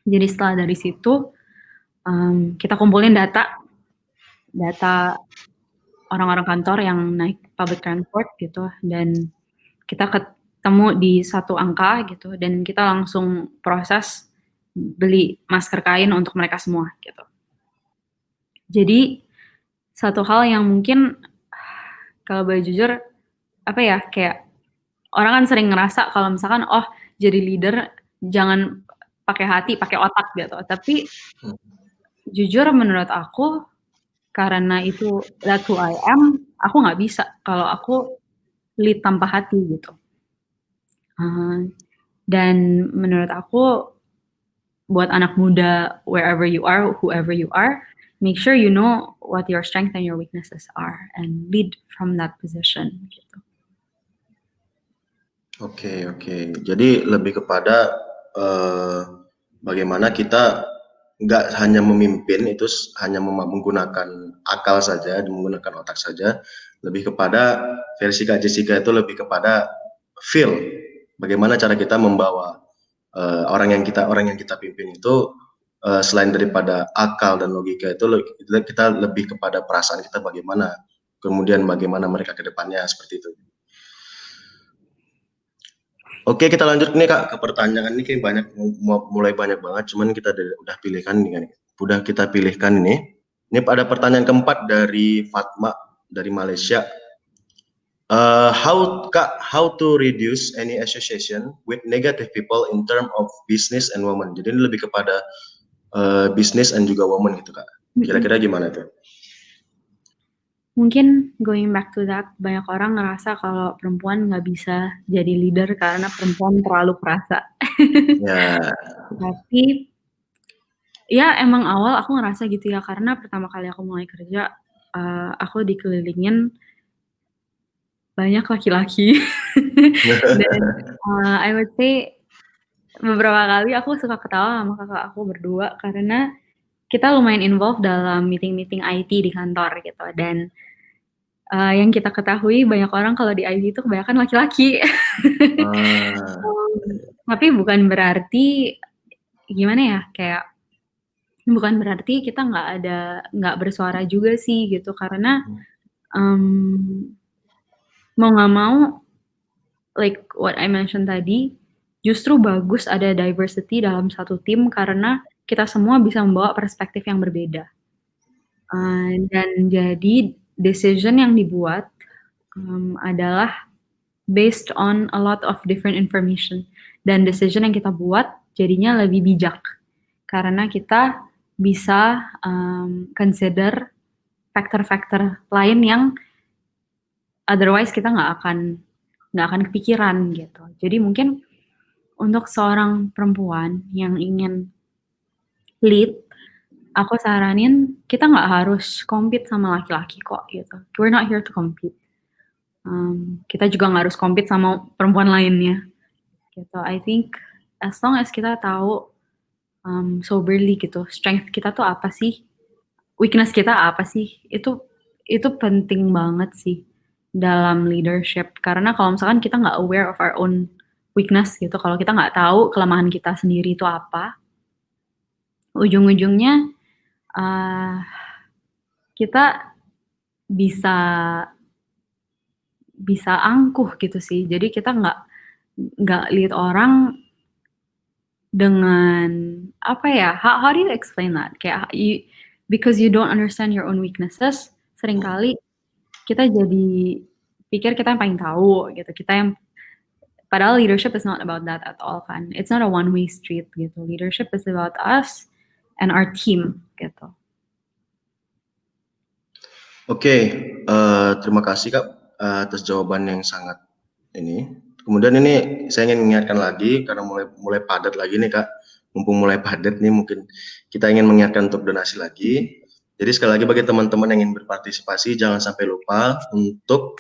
Jadi setelah dari situ kita kumpulin data orang-orang kantor yang naik public transport gitu, dan kita ketemu di satu angka gitu, dan kita langsung proses beli masker kain untuk mereka semua gitu. Jadi satu hal yang mungkin kalau boleh jujur apa ya, kayak orang kan sering ngerasa kalau misalkan jadi leader jangan pakai hati, pakai otak gitu. Tapi jujur menurut aku karena itu that's who I am, aku nggak bisa kalau aku lead tanpa hati gitu. Dan menurut aku buat anak muda wherever you are, whoever you are, make sure you know what your strengths and your weaknesses are and lead from that position gitu. Oke. Jadi lebih kepada bagaimana kita nggak hanya memimpin itu hanya menggunakan akal saja, menggunakan otak saja. Lebih kepada versi Kak Jessica itu lebih kepada feel, bagaimana cara kita membawa orang yang kita pimpin itu selain daripada akal dan logika itu kita lebih kepada perasaan kita bagaimana, kemudian bagaimana mereka ke depannya seperti itu. Oke, kita lanjut nih Kak ke pertanyaan ini, kayak mulai banyak banget, cuman kita udah kita pilihkan ini. Ini pada pertanyaan keempat dari Fatma dari Malaysia. How to reduce any association with negative people in term of business and women. Jadi ini lebih kepada business and juga woman gitu Kak. Kira-kira gimana tuh? Mungkin going back to that, banyak orang ngerasa kalau perempuan nggak bisa jadi leader karena perempuan terlalu perasa. Ya. Tapi ya emang awal aku ngerasa gitu ya, karena pertama kali aku mulai kerja, aku dikelilingin banyak laki-laki. Dan I would say beberapa kali aku suka ketawa sama kakak aku berdua karena kita lumayan involved dalam meeting-meeting IT di kantor gitu, dan yang kita ketahui banyak orang kalau di IT itu kebanyakan laki-laki. Tapi bukan berarti gimana ya, kayak bukan berarti kita nggak bersuara juga sih gitu, karena mau nggak mau like what I mentioned tadi, justru bagus ada diversity dalam satu tim karena kita semua bisa membawa perspektif yang berbeda. Dan jadi decision yang dibuat adalah based on a lot of different information, dan decision yang kita buat jadinya lebih bijak karena kita bisa consider faktor-faktor lain yang otherwise kita nggak akan kepikiran gitu. Jadi mungkin untuk seorang perempuan yang ingin lead, aku saranin kita nggak harus compete sama laki-laki kok gitu. We're not here to compete. Kita juga nggak harus compete sama perempuan lainnya gitu. I think as long as kita tahu soberly gitu, strength kita tuh apa sih, weakness kita apa sih, itu penting banget sih dalam leadership. Karena kalau misalkan kita nggak aware of our own weakness gitu, kalau kita nggak tahu kelemahan kita sendiri itu apa, ujung-ujungnya kita bisa angkuh gitu sih. Jadi kita nggak lead orang dengan apa ya? How do you explain that? Kayak because you don't understand your own weaknesses, seringkali kita jadi pikir kita yang paling tahu gitu. Padahal leadership is not about that at all kan. It's not a one-way street gitu. Leadership is about us and our team gitu. Oke, terima kasih Kak atas jawaban yang sangat ini. Kemudian ini saya ingin mengingatkan lagi karena mulai padat lagi nih Kak. Mumpung mulai padat nih, mungkin kita ingin mengingatkan untuk donasi lagi. Jadi sekali lagi bagi teman-teman yang ingin berpartisipasi, jangan sampai lupa untuk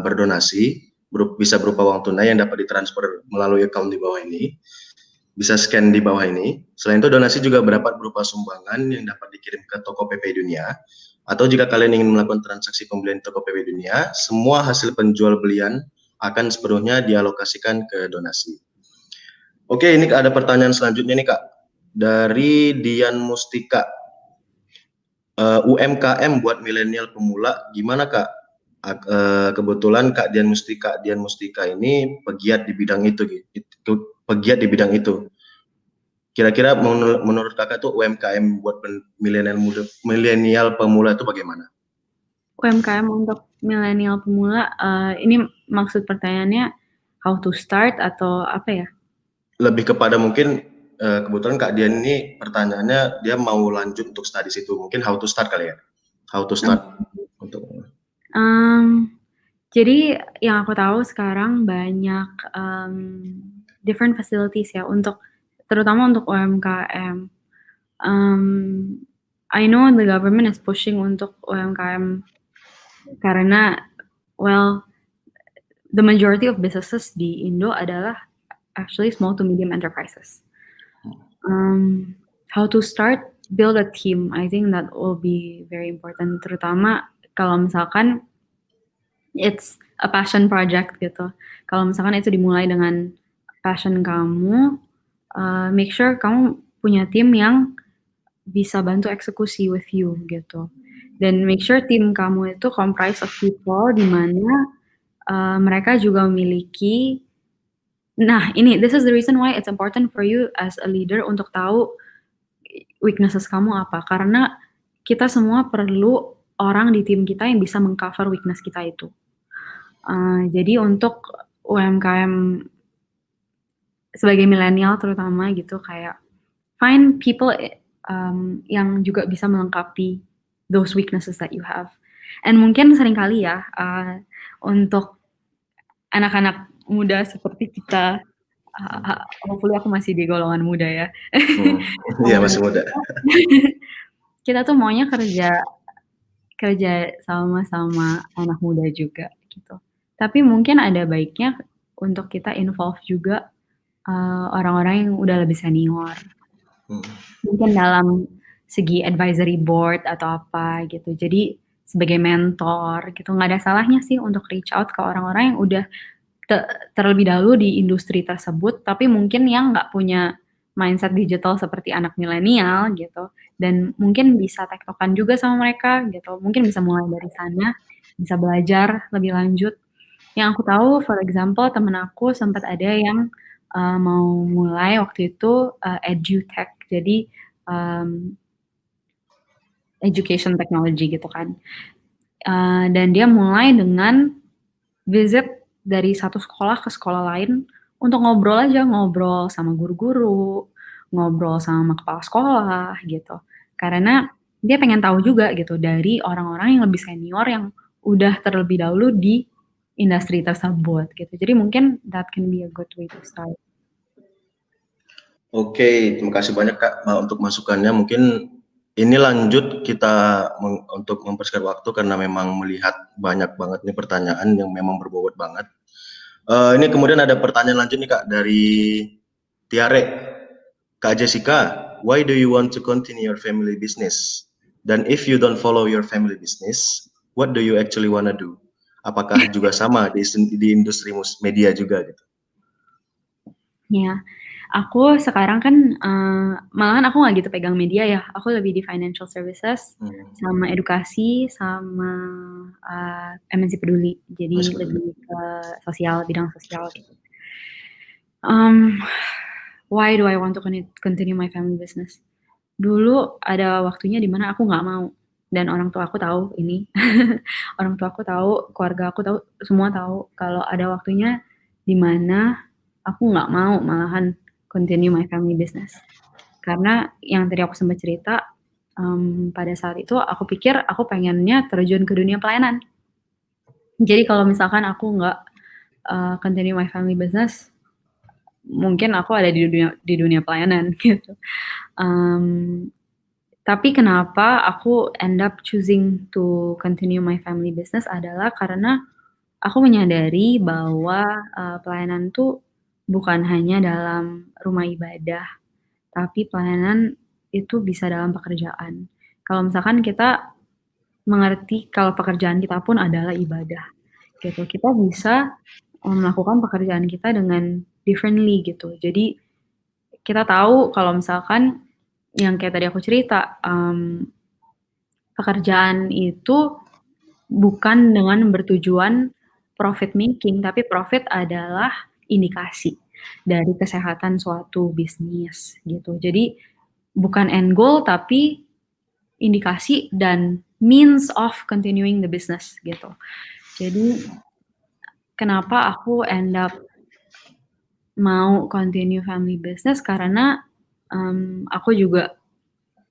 berdonasi, bisa berupa uang tunai yang dapat ditransfer melalui account di bawah ini, bisa scan di bawah ini. Selain itu donasi juga dapat berupa sumbangan yang dapat dikirim ke Tokopedia Dunia, atau jika kalian ingin melakukan transaksi pembelian Tokopedia Dunia, semua hasil penjual belian akan sepenuhnya dialokasikan ke donasi. Oke, ini ada pertanyaan selanjutnya nih Kak, dari Dian Mustika. UMKM buat milenial pemula gimana Kak? Kebetulan Kak Dian Mustika ini pegiat di bidang pegiat di bidang itu. Kira-kira menurut Kakak tuh UMKM buat milenial pemula itu bagaimana? UMKM untuk milenial pemula, ini maksud pertanyaannya how to start atau apa ya? Lebih kepada mungkin kebetulan Kak Dian ini pertanyaannya dia mau lanjut untuk studi situ, mungkin how to start kali ya? How to start untuk jadi yang aku tahu sekarang banyak different facilities ya untuk terutama untuk UMKM. I know the government is pushing untuk UMKM karena well the majority of businesses di Indo adalah actually small to medium enterprises. How to start, build a team. I think that will be very important. Terutama kalau misalkan it's a passion project gitu. Kalau misalkan itu dimulai dengan passion kamu, make sure kamu punya tim yang bisa bantu eksekusi with you gitu. Dan make sure tim kamu itu comprise of people di mana mereka juga memiliki. Nah, this is the reason why it's important for you as a leader untuk tahu weaknesses kamu apa. Karena kita semua perlu orang di tim kita yang bisa mengcover weakness kita itu. Jadi untuk UMKM sebagai milenial terutama gitu kayak find people yang juga bisa melengkapi those weaknesses that you have. And mungkin seringkali ya untuk anak-anak muda seperti kita, hopefully aku masih di golongan muda ya. Iya masih muda. Kita tuh maunya kerja sama anak muda juga gitu. Tapi mungkin ada baiknya untuk kita involve juga orang-orang yang udah lebih senior. Mungkin dalam segi advisory board atau apa gitu. Jadi sebagai mentor gitu, nggak ada salahnya sih untuk reach out ke orang-orang yang udah terlebih dahulu di industri tersebut, tapi mungkin yang nggak punya mindset digital seperti anak milenial gitu, dan mungkin bisa tektokan juga sama mereka gitu, mungkin bisa mulai dari sana, bisa belajar lebih lanjut. Yang aku tahu, for example, temen aku sempat ada yang mau mulai waktu itu edutech, jadi education technology gitu kan. Dan dia mulai dengan visit dari satu sekolah ke sekolah lain untuk ngobrol sama guru-guru, ngobrol sama kepala sekolah gitu. Karena dia pengen tahu juga gitu dari orang-orang yang lebih senior yang udah terlebih dahulu di industri tersebut gitu. Jadi mungkin that can be a good way to start. Oke, terima kasih banyak Kak untuk masukannya. Mungkin ini lanjut kita untuk mempersingkat waktu karena memang melihat banyak banget nih pertanyaan yang memang berbobot banget. Ini kemudian ada pertanyaan lanjut nih Kak dari Tiare. Kak Jessica, why do you want to continue your family business? Dan if you don't follow your family business, what do you actually wanna do? Apakah juga sama di industri media juga gitu? Ya, aku sekarang kan malahan aku nggak gitu pegang media ya, aku lebih di financial services, sama edukasi, sama MNC Peduli, jadi lebih ke sosial, bidang sosial gitu. Why do I want to continue my family business? Dulu ada waktunya di mana aku nggak mau, dan orang tua aku tahu ini, orang tua aku tahu, keluarga aku tahu, semua tahu kalau ada waktunya di mana aku nggak mau malahan continue my family business. Karena yang tadi aku sempat cerita, pada saat itu aku pikir aku pengennya terjun ke dunia pelayanan. Jadi kalau misalkan aku nggak continue my family business, mungkin aku ada di dunia pelayanan gitu. Tapi kenapa aku end up choosing to continue my family business adalah karena aku menyadari bahwa, pelayanan tuh bukan hanya dalam rumah ibadah, tapi pelayanan itu bisa dalam pekerjaan. Kalau misalkan kita mengerti kalau pekerjaan kita pun adalah ibadah, gitu. Kita bisa, melakukan pekerjaan kita dengan differently gitu. Jadi, kita tahu kalau misalkan yang kayak tadi aku cerita, pekerjaan itu bukan dengan bertujuan profit making, tapi profit adalah indikasi dari kesehatan suatu bisnis, gitu. Jadi, bukan end goal, tapi indikasi dan means of continuing the business, gitu. Jadi, kenapa aku end up mau continue family business karena, aku juga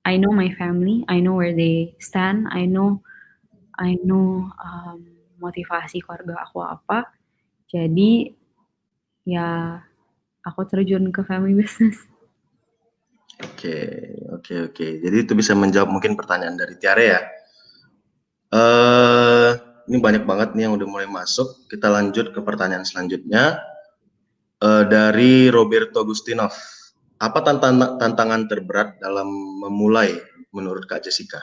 I know my family, I know where they stand, I know, motivasi keluarga aku apa. Jadi, ya aku terjun ke family business. Oke, oke, oke. Jadi itu bisa menjawab mungkin pertanyaan dari Tiare ya. Ini banyak banget nih yang udah mulai masuk. Kita lanjut ke pertanyaan selanjutnya. Dari Roberto Agustinov. Apa tantangan terberat dalam memulai menurut Kak Jessica?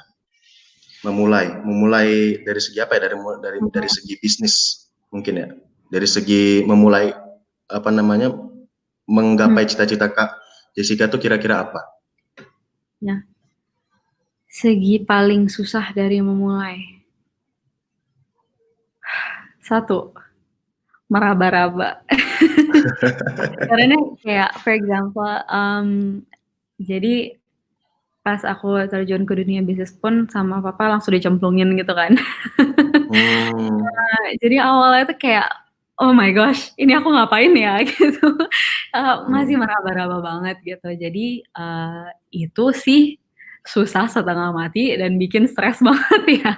Memulai dari segi apa ya? Dari segi bisnis mungkin ya. Dari segi memulai apa namanya? Menggapai cita-cita Kak Jessica itu kira-kira apa? Ya. Segi paling susah dari memulai. 1, meraba-raba. Karena kayak for example, jadi pas aku terjun ke dunia bisnis pun sama papa langsung dicemplungin gitu kan. Jadi awalnya tuh kayak, "Oh my gosh, ini aku ngapain ya?" Gitu. Masih meraba-raba banget gitu. Jadi, itu sih susah setengah mati dan bikin stres banget ya.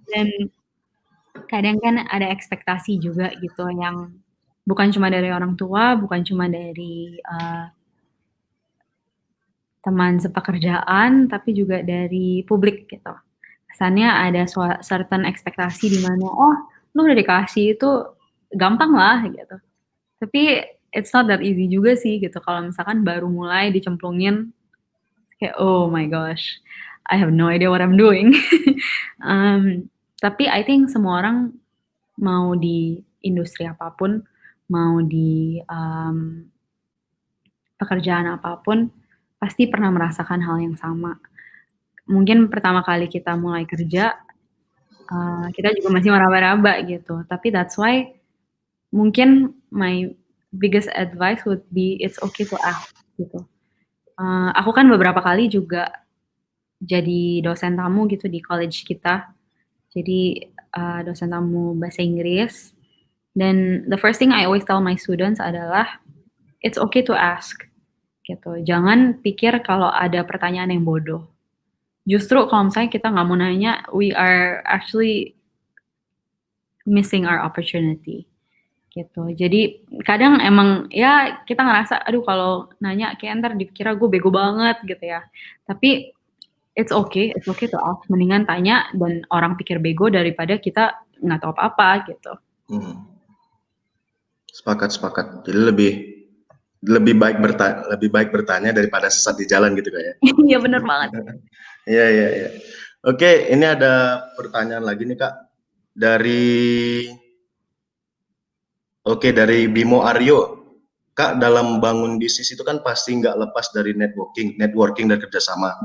Dan kadang kan ada ekspektasi juga gitu yang bukan cuma dari orang tua, bukan cuma dari, teman sepekerjaan, tapi juga dari publik gitu. Kesannya ada certain ekspektasi di mana, "Oh, lu udah dikasih itu gampang lah," gitu. Tapi it's not that easy juga sih gitu kalau misalkan baru mulai dicemplungin kayak, "Oh my gosh, I have no idea what I'm doing." Tapi I think semua orang mau di industri apapun, mau di, pekerjaan apapun, pasti pernah merasakan hal yang sama. Mungkin pertama kali kita mulai kerja, kita juga masih meraba-raba gitu, tapi that's why mungkin my biggest advice would be it's okay to ask gitu. Aku kan beberapa kali juga jadi dosen tamu gitu di college kita. Jadi, dosen tamu bahasa Inggris dan the first thing I always tell my students adalah, "It's okay to ask," gitu. Jangan pikir kalau ada pertanyaan yang bodoh. Justru kalau misalnya kita nggak mau nanya, we are actually missing our opportunity, gitu. Jadi kadang emang ya kita ngerasa, aduh kalau nanya kayak entar dikira gue bego banget gitu ya. Tapi it's okay to ask, mendingan tanya dan orang pikir bego daripada kita nggak tahu apa-apa gitu. Sepakat. Jadi lebih baik bertanya daripada sesat di jalan gitu Kak ya. Iya bener banget. Iya. Oke, ini ada pertanyaan lagi nih Kak. Dari Bimo Aryo. Kak, dalam bangun bisnis itu kan pasti nggak lepas dari networking dan kerjasama.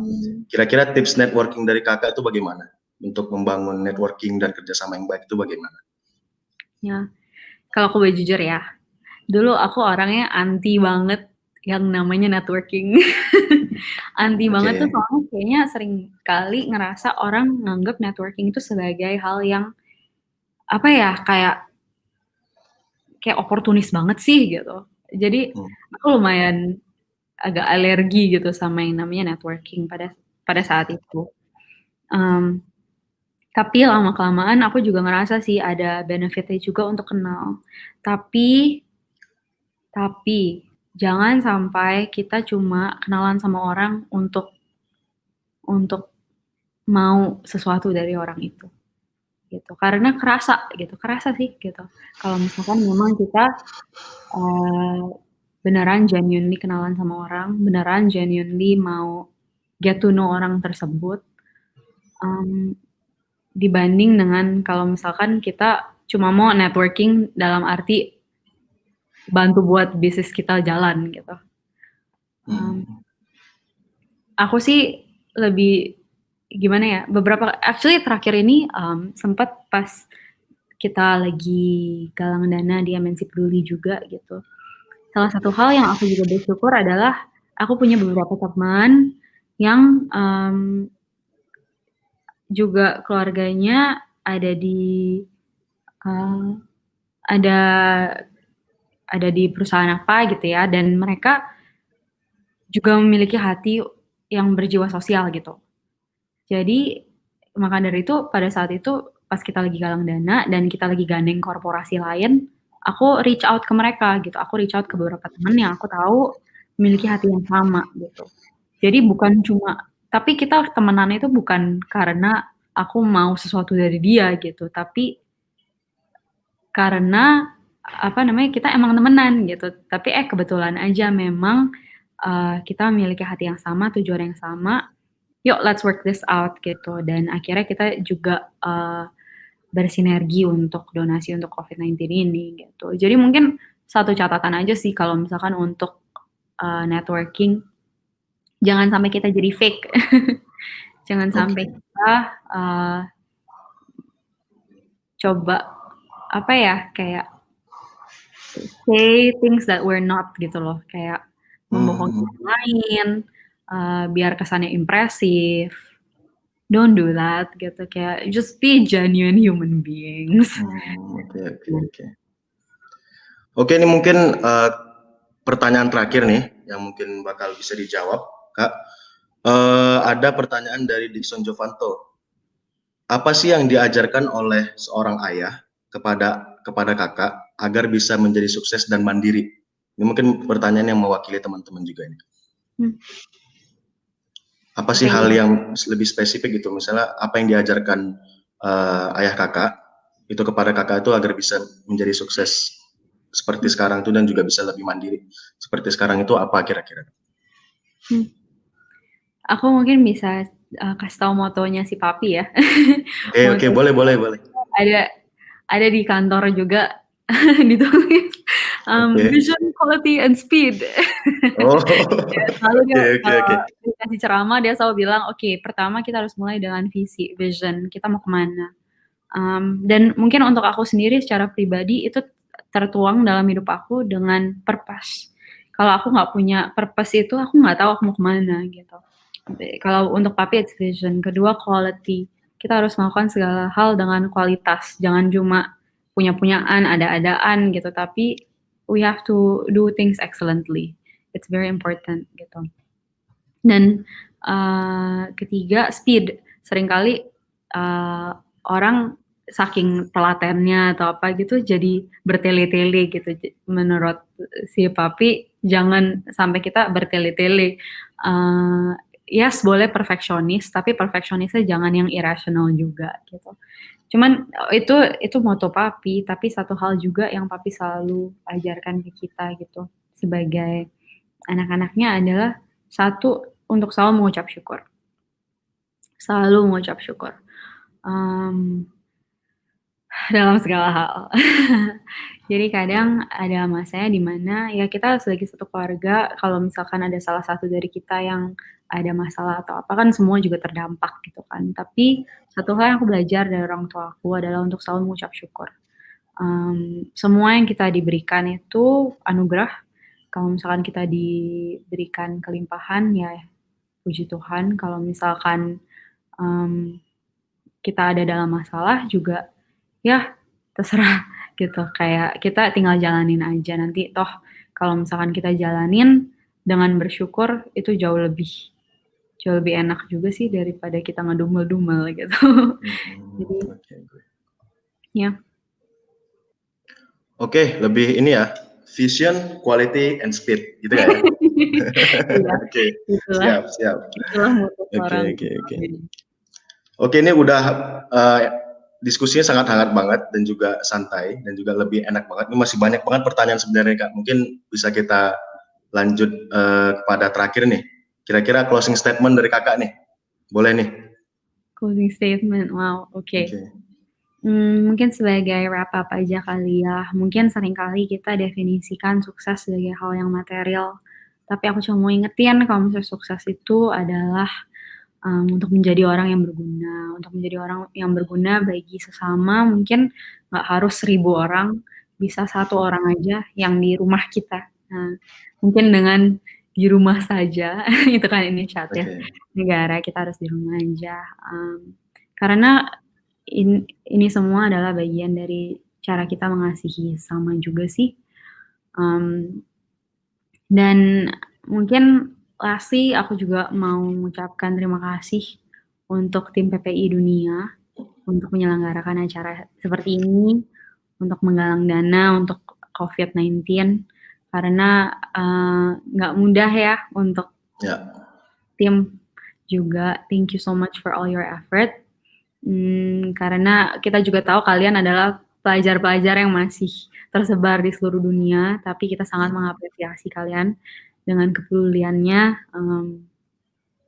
Kira-kira tips networking dari kakak itu bagaimana? Untuk membangun networking dan kerjasama yang baik itu bagaimana? Ya, kalau aku boleh jujur ya, dulu aku orangnya anti banget yang namanya networking. Anti banget tuh soalnya kayaknya sering kali ngerasa orang nganggep networking itu sebagai hal yang, apa ya, kayak oportunis banget sih gitu. Jadi aku lumayan agak alergi gitu sama yang namanya networking pada saat itu. Tapi lama-kelamaan aku juga ngerasa sih ada benefit-nya juga untuk kenal. Tapi jangan sampai kita cuma kenalan sama orang untuk untuk mau sesuatu dari orang itu, gitu. Karena kerasa sih gitu. Kalau misalkan memang kita beneran genuinely kenalan sama orang, beneran genuinely mau get to know orang tersebut, dibanding dengan kalau misalkan kita cuma mau networking dalam arti bantu buat bisnis kita jalan gitu. Aku sih lebih gimana ya, actually terakhir ini sempat pas kita lagi galang dana di MNC Peduli juga gitu. Salah satu hal yang aku juga bersyukur adalah aku punya beberapa teman yang juga keluarganya ada di ada di perusahaan apa gitu ya, dan mereka juga memiliki hati yang berjiwa sosial gitu. Jadi maka dari itu pada saat itu pas kita lagi galang dana dan kita lagi gandeng korporasi lain, aku reach out ke mereka gitu. Aku reach out ke beberapa teman yang aku tahu memiliki hati yang sama gitu. Jadi bukan cuma, tapi kita temenan itu bukan karena aku mau sesuatu dari dia gitu, tapi karena kita emang temenan gitu. Tapi kebetulan aja memang kita memiliki hati yang sama, tujuan yang sama. Yuk let's work this out gitu. Dan akhirnya kita juga bersinergi untuk donasi untuk COVID-19 ini gitu. Jadi mungkin satu catatan aja sih kalau misalkan untuk networking, jangan sampai kita jadi fake. Jangan sampai kita coba kayak say things that we're not gitu loh, kayak membohongi orang lain, biar kesannya impresif. Don't do that gitu, kayak just be genuine human beings. Oke, ini mungkin pertanyaan terakhir nih yang mungkin bakal bisa dijawab, Kak. Ada pertanyaan dari Dixon Jovanto. Apa sih yang diajarkan oleh seorang ayah kepada kakak agar bisa menjadi sukses dan mandiri? Ini mungkin pertanyaan yang mewakili teman-teman juga ini. Apa sih hal yang lebih spesifik gitu? Misalnya apa yang diajarkan ayah kakak itu kepada kakak itu agar bisa menjadi sukses seperti sekarang itu dan juga bisa lebih mandiri seperti sekarang itu apa kira-kira? Aku mungkin bisa kasih tahu motonya si papi ya. Oke, boleh. Ada di kantor juga ditulis vision, quality, and speed. Selalu dia dikasih ceramah dia selalu bilang, oke, pertama kita harus mulai dengan visi, vision, kita mau kemana. Dan mungkin untuk aku sendiri secara pribadi itu tertuang dalam hidup aku dengan purpose. Kalau aku nggak punya purpose itu, aku nggak tahu aku mau kemana gitu. Kalau untuk papi it's vision. Kedua quality. Kita harus melakukan segala hal dengan kualitas. Jangan cuma punya-punyaan, ada-adaan gitu. Tapi we have to do things excellently. It's very important gitu. Dan ketiga speed. Seringkali orang saking telatennya atau apa gitu jadi bertele-tele gitu. Menurut si papi jangan sampai kita bertele-tele. Yes, boleh perfeksionis, tapi perfeksionisnya jangan yang irrational juga gitu. Cuman itu moto papi, tapi satu hal juga yang papi selalu ajarkan ke kita gitu sebagai anak-anaknya adalah satu, untuk selalu mengucap syukur. Selalu mengucap syukur. Dalam segala hal. Jadi kadang ada masanya di mana ya kita sebagai satu keluarga, kalau misalkan ada salah satu dari kita yang ada masalah atau apa kan semua juga terdampak gitu kan. Tapi satu hal yang aku belajar dari orang tua aku adalah untuk selalu mengucap syukur. Semua yang kita diberikan itu anugerah. Kalau misalkan kita diberikan kelimpahan ya puji Tuhan. Kalau misalkan kita ada dalam masalah juga ya terserah gitu, kayak kita tinggal jalanin aja, nanti toh kalau misalkan kita jalanin dengan bersyukur itu jauh lebih enak juga sih daripada kita ngedumel-dumel gitu. Jadi ya. Oke, lebih ini ya, vision, quality, and speed gitu ya. Iya, Oke, itulah siap siap. itulah moto Oke seorang oke oke. pemimpin. Oke, ini udah, diskusinya sangat hangat banget dan juga santai dan juga lebih enak banget. Ini masih banyak banget pertanyaan sebenarnya, Kak. Mungkin bisa kita lanjut, kepada terakhir nih. Kira-kira closing statement dari Kakak nih, boleh nih? Closing statement, wow, oke. Oke. Mungkin sebagai wrap up aja kali ya, mungkin seringkali kita definisikan sukses sebagai hal yang material, tapi aku cuma mau ingetin kalau misalnya sukses itu adalah, untuk menjadi orang yang berguna, untuk menjadi orang yang berguna bagi sesama, mungkin nggak harus 1000 orang, bisa 1 orang aja yang di rumah kita. Nah, mungkin dengan di rumah saja, itu kan inisiatif Oke. negara, kita harus di rumah aja, karena ini semua adalah bagian dari cara kita mengasihi sesama juga sih, mmm, dan mungkin lastly aku juga mau mengucapkan terima kasih untuk tim PPI Dunia, untuk menyelenggarakan acara seperti ini, untuk menggalang dana untuk COVID-19 karena, nggak mudah ya untuk Ya. tim juga. Thank you so much for all your effort. Karena kita juga tahu kalian adalah pelajar-pelajar yang masih tersebar di seluruh dunia, tapi kita sangat mengapresiasi kalian dengan kepeduliannya,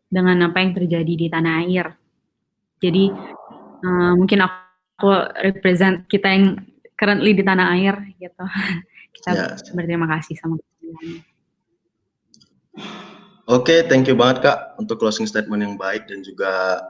dengan apa yang terjadi di tanah air. Jadi, mungkin aku represent kita yang currently di tanah air gitu. Kita Ya. berterima kasih sama kalian. Oke, thank you banget Kak untuk closing statement yang baik dan juga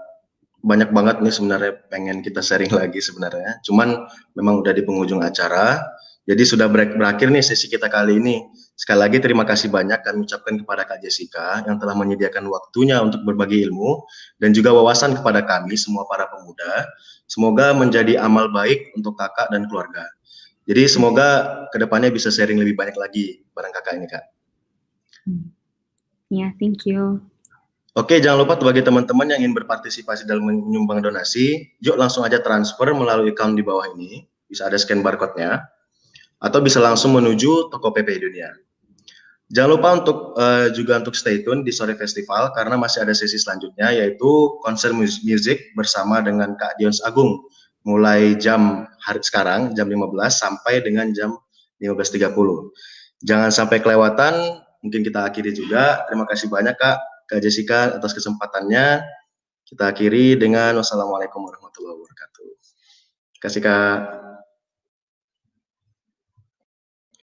banyak banget nih sebenarnya pengen kita sharing lagi sebenarnya. Cuman memang udah di penghujung acara. Jadi sudah berakhir nih sesi kita kali ini. Sekali lagi terima kasih banyak kami ucapkan kepada Kak Jessica yang telah menyediakan waktunya untuk berbagi ilmu dan juga wawasan kepada kami semua para pemuda. Semoga menjadi amal baik untuk Kakak dan keluarga. Jadi semoga kedepannya bisa sharing lebih banyak lagi bareng Kakak ini Kak. Ya, thank you. Oke, jangan lupa bagi teman-teman yang ingin berpartisipasi dalam menyumbang donasi, yuk langsung aja transfer melalui account di bawah ini. Bisa ada scan barcode-nya, atau bisa langsung menuju toko PPI Dunia. Jangan lupa juga untuk stay tune di Sore Festival, karena masih ada sesi selanjutnya, yaitu konser musik bersama dengan Kak Dions Agung, mulai jam hari sekarang, jam 15, sampai dengan jam 15.30. Jangan sampai kelewatan, mungkin kita akhiri juga. Terima kasih banyak Kak Jessica atas kesempatannya. Kita akhiri dengan wassalamualaikum warahmatullahi wabarakatuh. Terima kasih Kak.